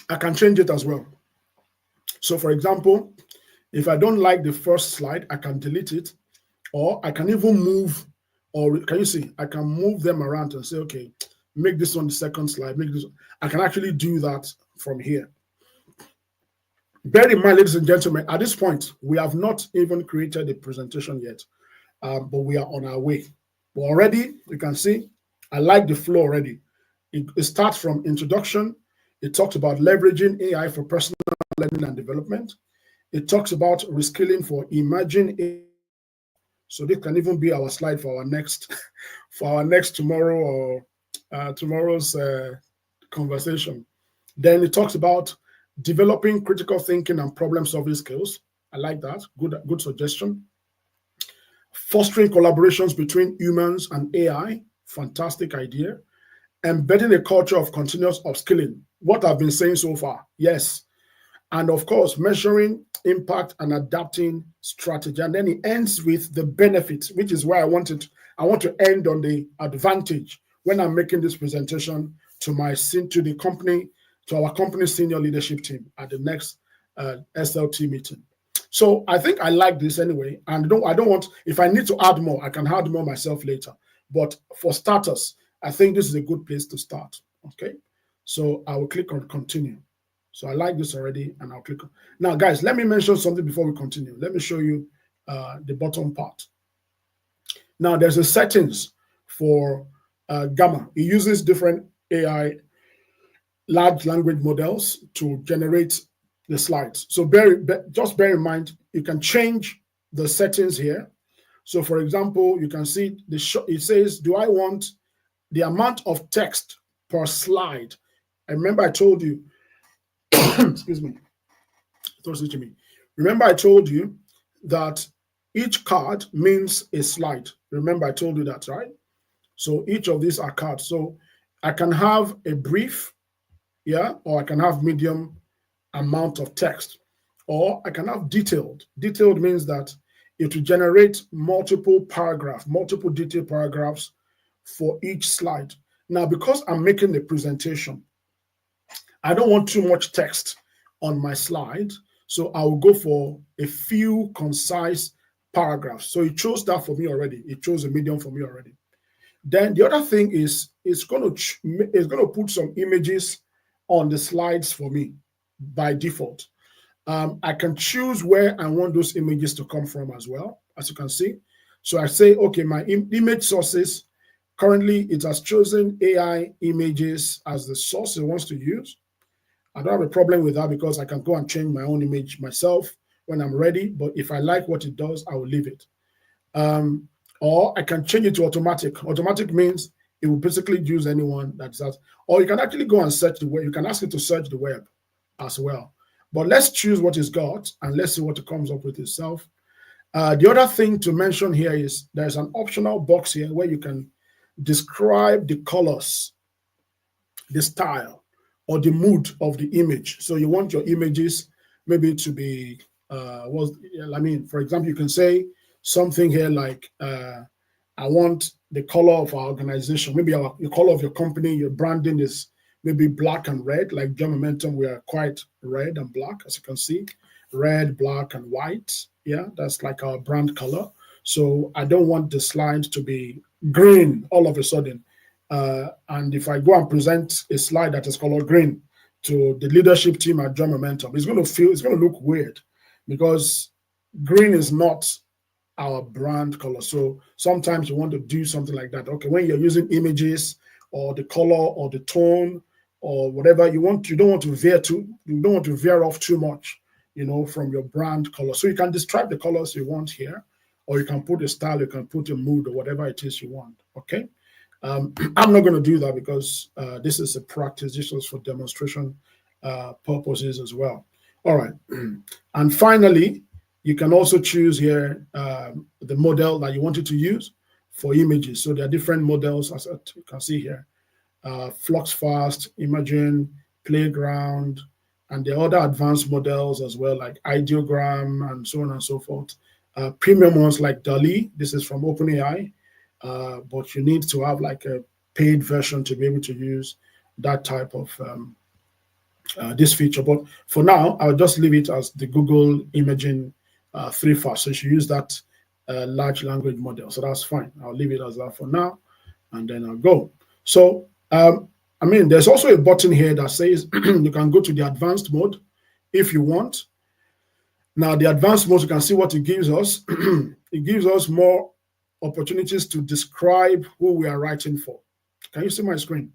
I can change it as well. So for example, if I don't like the first slide, I can delete it, or I can even move, or can you see, I can move them around and say, okay, make this one the second slide, make this. I can actually do that from here. Bear in mind, ladies and gentlemen, at this point, we have not even created the presentation yet, but we are on our way. But already, you can see, I like the flow already. It starts from introduction. It talks about leveraging AI for personal learning and development. It talks about reskilling for emerging AI So this can even be our slide for our next for our next tomorrow or tomorrow's conversation. Then it talks about developing critical thinking and problem solving skills. I like that. Good suggestion. Fostering collaborations between humans and AI. Fantastic idea. Embedding a culture of continuous upskilling. What I've been saying so far. Yes. And of course, measuring impact and adapting strategy. And then it ends with the benefits, which is why I want to end on the advantage when I'm making this presentation to the company, to our company senior leadership team at the next SLT meeting. So I think I like this anyway, and I don't want, if I need to add more, I can add more myself later. But for starters, I think this is a good place to start. Okay, so I will click on continue. So I like this already, and I'll click on. Now, guys, let me mention something before we continue. Let me show you the bottom part. Now, there's a settings for Gamma. It uses different AI large language models to generate the slides. So just bear in mind, you can change the settings here. So for example, you can see it says, do I want the amount of text per slide? I remember I told you, excuse me, remember I told you that each card means a slide. Remember I told you that, right? So each of these are cards. So I can have a brief, yeah, or I can have medium amount of text, or I can have detailed. Detailed means that it will generate multiple detailed paragraphs for each slide. Now, because I'm making a presentation, I don't want too much text on my slide, so I will go for a few concise paragraphs. So it chose that for me already. It chose a medium for me already. Then the other thing is it's going to put some images on the slides for me by default. I can choose where I want those images to come from as well, as you can see. So I say, okay, my image sources, currently it has chosen AI images as the source it wants to use. I don't have a problem with that because I can go and change my own image myself when I'm ready. But if I like what it does, I will leave it. Or I can change it to automatic. Automatic means it will basically use anyone that's that. Or you can actually go and search the web. You can ask it to search the web as well. But let's choose what it's got and let's see what it comes up with itself. The other thing to mention here is there's an optional box here where you can describe the colors, the style, or the mood of the image. So you want your images maybe to be, for example, you can say something here like, I want the color of our organization, maybe the color of your company, your branding is maybe black and red, like John Momentum, we are quite red and black, as you can see, red, black, and white. Yeah, that's like our brand color. So I don't want the slide to be green all of a sudden. And if I go and present a slide that is color green to the leadership team at John Momentum, it's going to look weird because green is not our brand color. So sometimes you want to do something like that. Okay, when you're using images or the color or the tone or whatever you don't want to veer off too much, from your brand color. So you can describe the colors you want here, or you can put a style, you can put a mood or whatever it is you want. Okay. I'm not going to do that because this is a practice. This was for demonstration purposes as well. All right. And finally, you can also choose here the model that you wanted to use for images. So there are different models, as you can see here. Fluxfast, Imagen, Playground, and the other advanced models as well, like Ideogram and so on and so forth. Premium ones like DALL-E, this is from OpenAI, but you need to have like a paid version to be able to use that type of this feature. But for now, I'll just leave it as the Google Imagen 3 So you should use that large language model. So that's fine. I'll leave it as that for now, and then I'll go. So, there's also a button here that says you can go to the advanced mode if you want. Now, the advanced mode, you can see what it gives us. It gives us more opportunities to describe who we are writing for. Can you see my screen?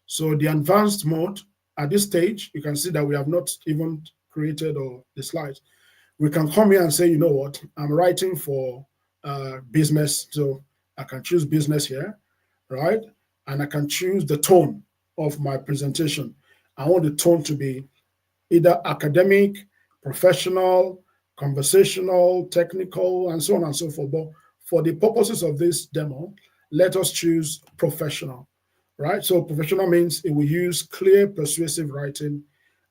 So the advanced mode, at this stage, you can see that we have not even created the slides. We can come here and say, you know what, I'm writing for business. So I can choose business here, right? And I can choose the tone of my presentation. I want the tone to be either academic, professional, conversational, technical, and so on and so forth. But for the purposes of this demo, let us choose professional, right? So professional means it will use clear, persuasive writing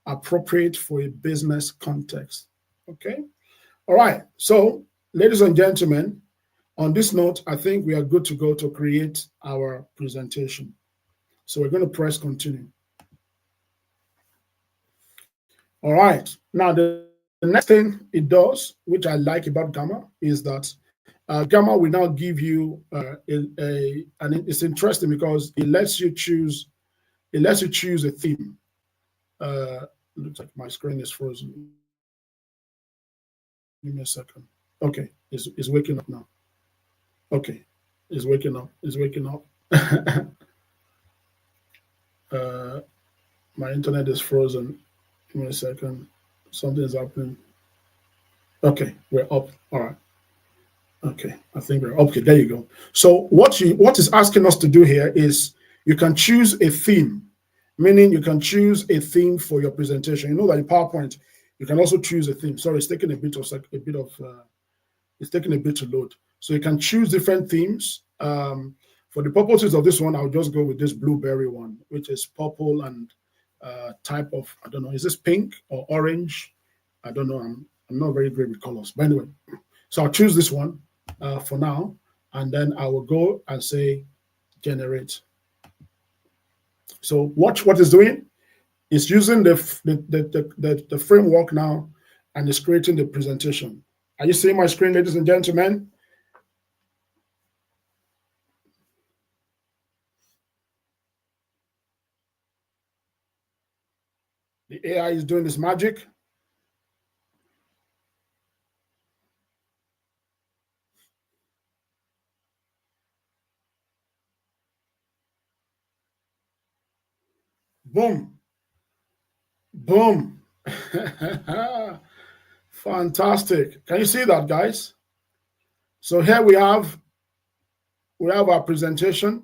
appropriate for a business context. Okay. All right. So, ladies and gentlemen, on this note, I think we are good to go to create our presentation. So we're going to press continue. All right. Now, the next thing it does, which I like about Gamma, is that Gamma will now give you and it's interesting because it lets you choose a theme. Looks like my screen is frozen. Give me a second. Okay, it's waking up now. Okay, it's waking up. It's waking up. My internet is frozen. Give me a second. Something's happening. Okay, we're up. All right. Okay, I think we're okay. There you go. So what is asking us to do here is you can choose a theme, meaning you can choose a theme for your presentation. You know that in PowerPoint you can also choose a theme. Sorry, it's taking it's taking a bit to load. So you can choose different themes. For the purposes of this one, I'll just go with this blueberry one, which is purple and type of, I don't know, is this pink or orange? I don't know. I'm not very great with colors. But anyway, so I'll choose this one for now, and then I will go and say generate. So watch what it's doing. It's using the framework now, and it's creating the presentation. Are you seeing my screen, ladies and gentlemen? The AI is doing this magic. Boom. Boom. Fantastic. Can you see that, guys? So here we have our presentation.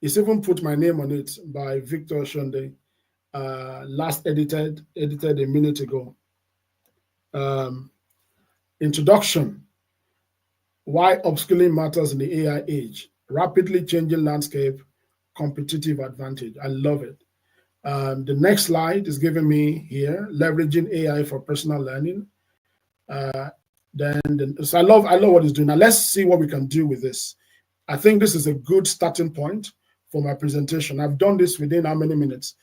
It's even put my name on it by Victor Shonde, last edited a minute ago. Introduction: Why upskilling matters in the AI age. Rapidly changing landscape, competitive advantage. I love it. The next slide is giving me here leveraging AI for personal learning. So I love what it's doing. Now let's see what we can do with this. I think this is a good starting point for my presentation. I've done this within how many minutes?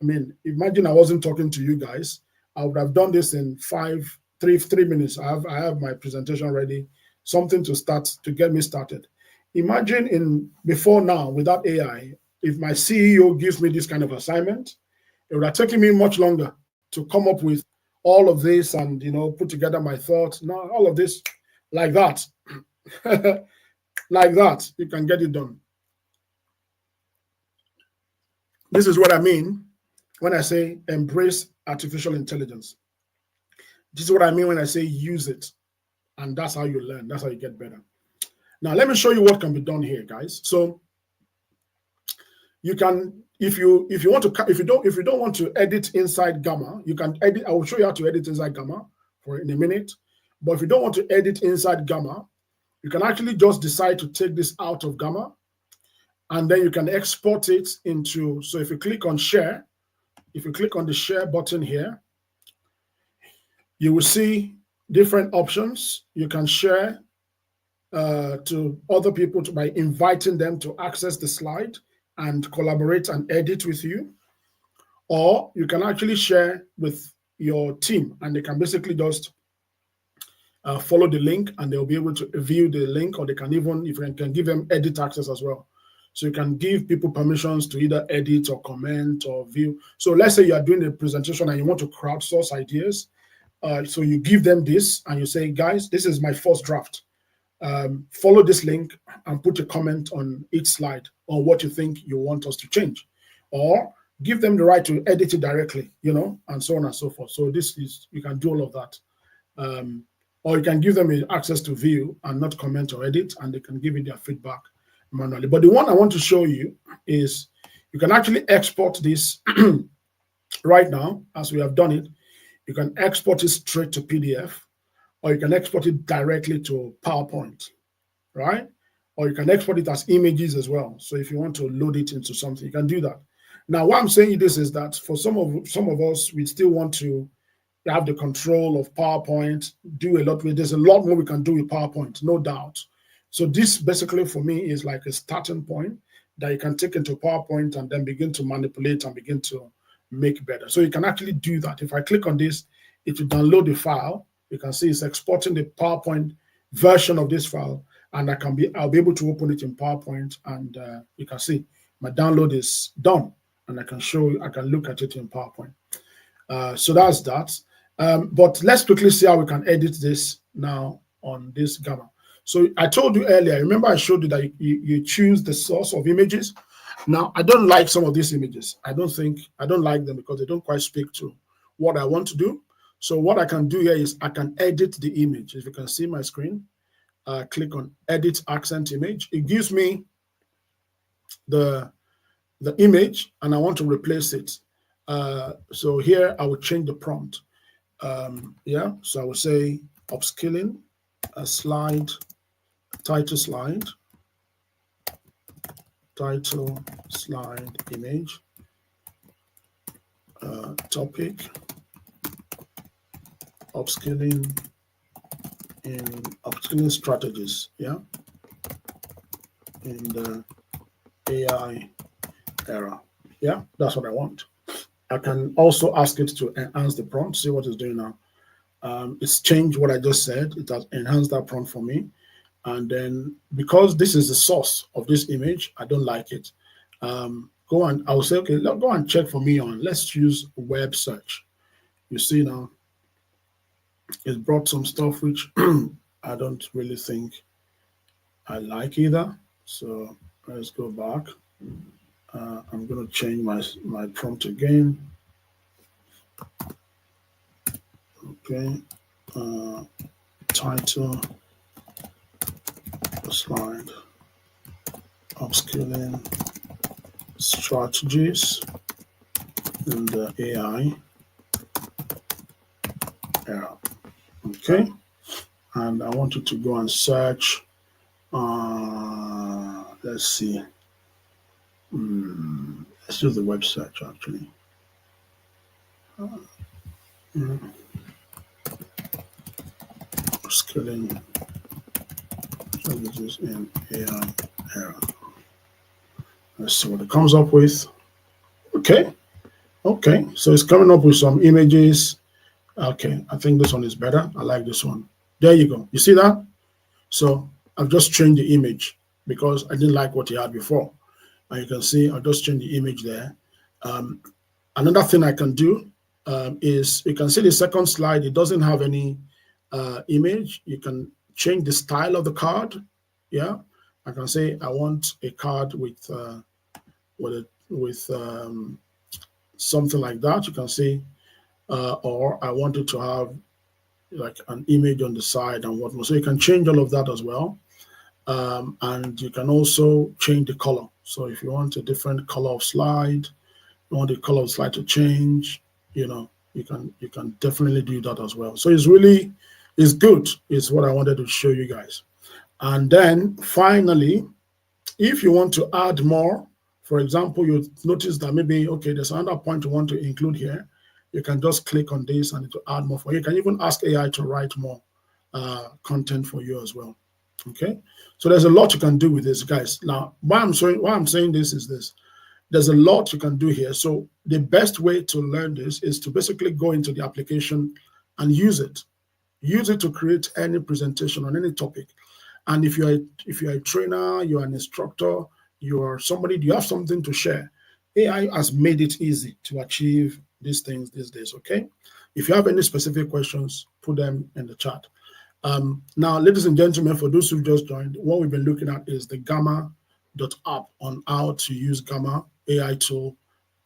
I mean, imagine I wasn't talking to you guys. I would have done this in 3 minutes. I have my presentation ready, something to start to get me started. Imagine before now, without AI, if my CEO gives me this kind of assignment, it would have taken me much longer to come up with all of this and put together my thoughts. Now all of this like that. Like that, you can get it done. This is what I mean when I say embrace artificial intelligence. This is what I mean when I say use it. And that's how you learn. That's how you get better. Now, let me show you what can be done here, guys. So you can, if you don't want to edit inside Gamma, you can edit. I will show you how to edit inside Gamma in a minute. But if you don't want to edit inside Gamma, you can actually just decide to take this out of Gamma, and then you can export it into. So if you click on share, if you click on the share button here, you will see different options. You can share to other people by inviting them to access the slide and collaborate and edit with you. Or you can actually share with your team, and they can basically just follow the link, and they'll be able to view the link, or they can even, if you can give them edit access as well. So you can give people permissions to either edit or comment or view. So let's say you are doing a presentation and you want to crowdsource ideas. So you give them this and you say, guys, this is my first draft. Follow this link and put a comment on each slide on what you think you want us to change. Or give them the right to edit it directly, and so on and so forth. So you can do all of that. or you can give them access to view and not comment or edit, and they can give you their feedback manually. But the one I want to show you is you can actually export this right now, as we have done it. You can export it straight to PDF, or you can export it directly to PowerPoint, right? Or you can export it as images as well. So if you want to load it into something, you can do that. Now, why I'm saying this is that for some of us, we still want to have the control of PowerPoint, do a lot with. There's a lot more we can do with PowerPoint, no doubt. So this basically for me is like a starting point that you can take into PowerPoint and then begin to manipulate and begin to make better. So you can actually do that. If I click on this, it will download the file. You can see it's exporting the PowerPoint version of this file, and I'll be able to open it in PowerPoint, and you can see my download is done, and I can look at it in PowerPoint. So that's that. But let's quickly see how we can edit this now on this Gamma. So I told you earlier, remember I showed you that you choose the source of images. Now, I don't like some of these images. I don't like them because they don't quite speak to what I want to do. So what I can do here is I can edit the image. If you can see my screen, click on edit accent image. It gives me the image, and I want to replace it. So here I will change the prompt. So I will say upskilling, a slide, title slide image, topic, upskilling strategies, in the AI era. That's what I want. I can also ask it to enhance the prompt. See what it's doing now. It's changed what I just said. It has enhanced that prompt for me. And then because this is the source of this image, I don't like it. I will say, okay, go and check for me on, let's use web search. You see now, it brought some stuff which I don't really think I like either. So let's go back. I'm going to change my prompt again. Okay. Title, slide, upskilling strategies in the AI era. Okay. And I want you to go and search. Let's see. Let's do the web search actually. Upskilling strategies in AI era. Let's see what it comes up with. Okay. So it's coming up with some images. Okay, I think this one is better. I like this one. There you go. You see that? So I've just changed the image because I didn't like what you had before. And you can see I've just changed the image there. Another thing I can do is you can see the second slide. It doesn't have any image. You can change the style of the card. I can say I want a card with something like that. You can see, or I want it to have like an image on the side and whatnot. So you can change all of that as well. And you can also change the color. So if you want a different color of slide, you want the color of slide to change, you can definitely do that as well. So it's good. It's what I wanted to show you guys. And then finally, if you want to add more, for example, you notice that maybe, okay, there's another point you want to include here. You can just click on this and it will add more for you. You can even ask AI to write more content for you as well. Okay, so there's a lot you can do with this, guys. Now, why I'm saying this is this. There's a lot you can do here. So the best way to learn this is to basically go into the application and use it. Use it to create any presentation on any topic. And if you're a trainer, you're an instructor, you're somebody, you have something to share, AI has made it easy to achieve these things these days, okay? If you have any specific questions, put them in the chat. Now, ladies and gentlemen, for those who've just joined, what we've been looking at is the Gamma.app on how to use Gamma AI tool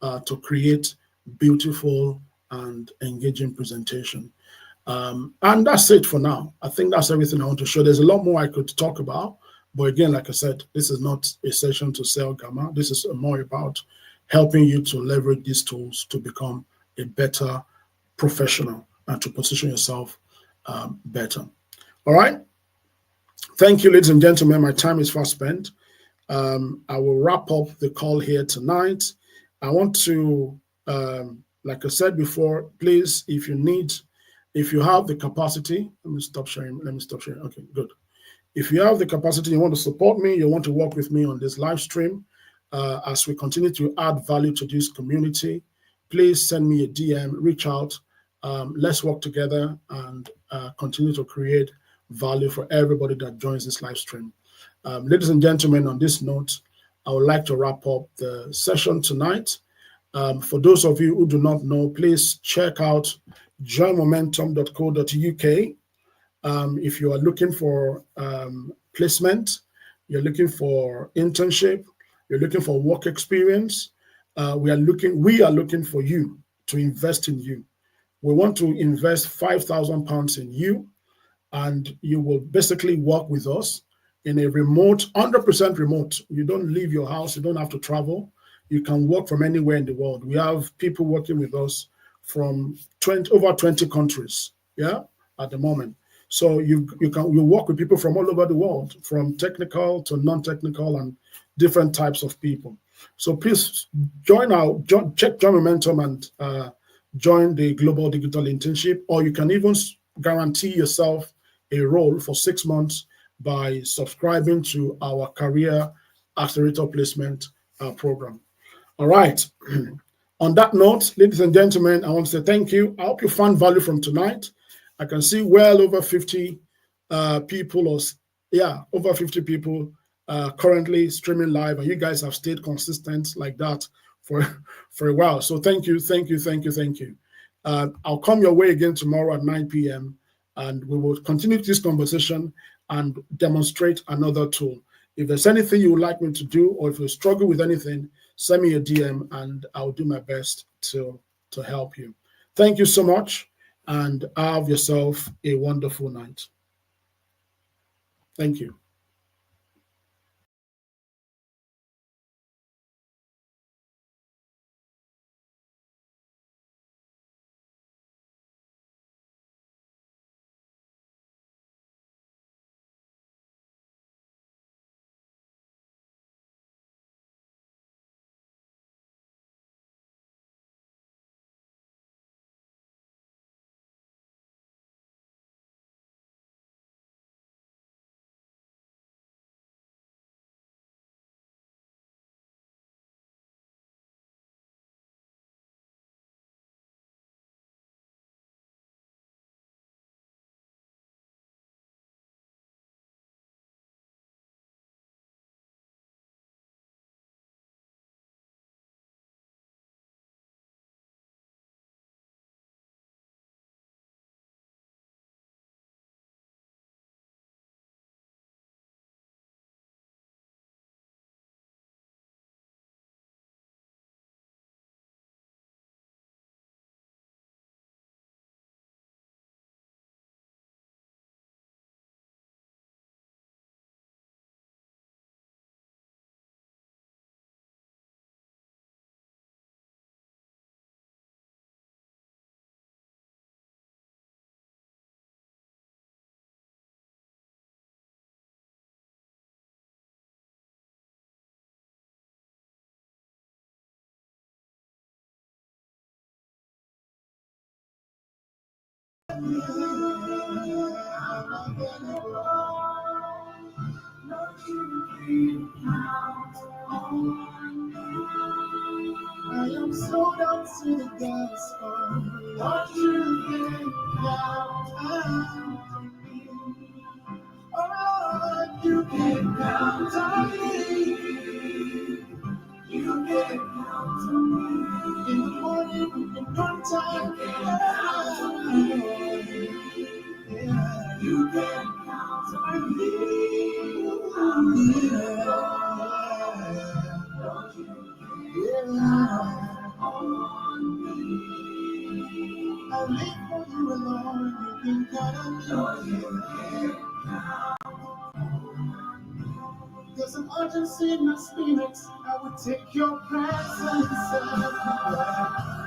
to create beautiful and engaging presentation. And that's it for now. I think that's everything I want to show. There's a lot more I could talk about. But again, like I said, this is not a session to sell Gamma. This is more about helping you to leverage these tools to become a better professional and to position yourself better. All right. Thank you, ladies and gentlemen. My time is fast spent. I will wrap up the call here tonight. I want to, like I said before, please, if you have the capacity, let me stop sharing. Okay, good. If you have the capacity, you want to support me, you want to work with me on this live stream, as we continue to add value to this community, please send me a DM, reach out. Let's work together and continue to create value for everybody that joins this live stream. Ladies and gentlemen, on this note, I would like to wrap up the session tonight. For those of you who do not know, please check out joinmomentum.co.uk. If you are looking for placement, you're looking for internship, you're looking for work experience, we are looking for you to invest in you. We want to invest £5,000 in you, and you will basically work with us in a remote, 100% remote. You don't leave your house, you don't have to travel. You can work from anywhere in the world. We have people working with us from over 20 countries, yeah, at the moment. So you work with people from all over the world, from technical to non-technical and different types of people. So please check Join Momentum and join the Global Digital Internship, or you can even guarantee yourself a role for 6 months by subscribing to our Career Accelerator Placement program. All right. On that note, ladies and gentlemen, I want to say thank you. I hope you found value from tonight. I can see well over 50 people, over 50 people currently streaming live, and you guys have stayed consistent like that for a while. So thank you. I'll come your way again tomorrow at 9 p.m. and we will continue this conversation and demonstrate another tool. If there's anything you would like me to do, or if you struggle with anything, send me a DM and I'll do my best to help you. Thank you so much, and have yourself a wonderful night. Thank you. I am sold out to the gospel. Don't you can count on me. Oh, you can count on me. You can count on me. In the morning, in the noontime, you can count on me. Yeah. You can count on me. Don't you count on me. I live for you alone. You can count on me. There's an urgency in my spirit. I would take your presence everywhere.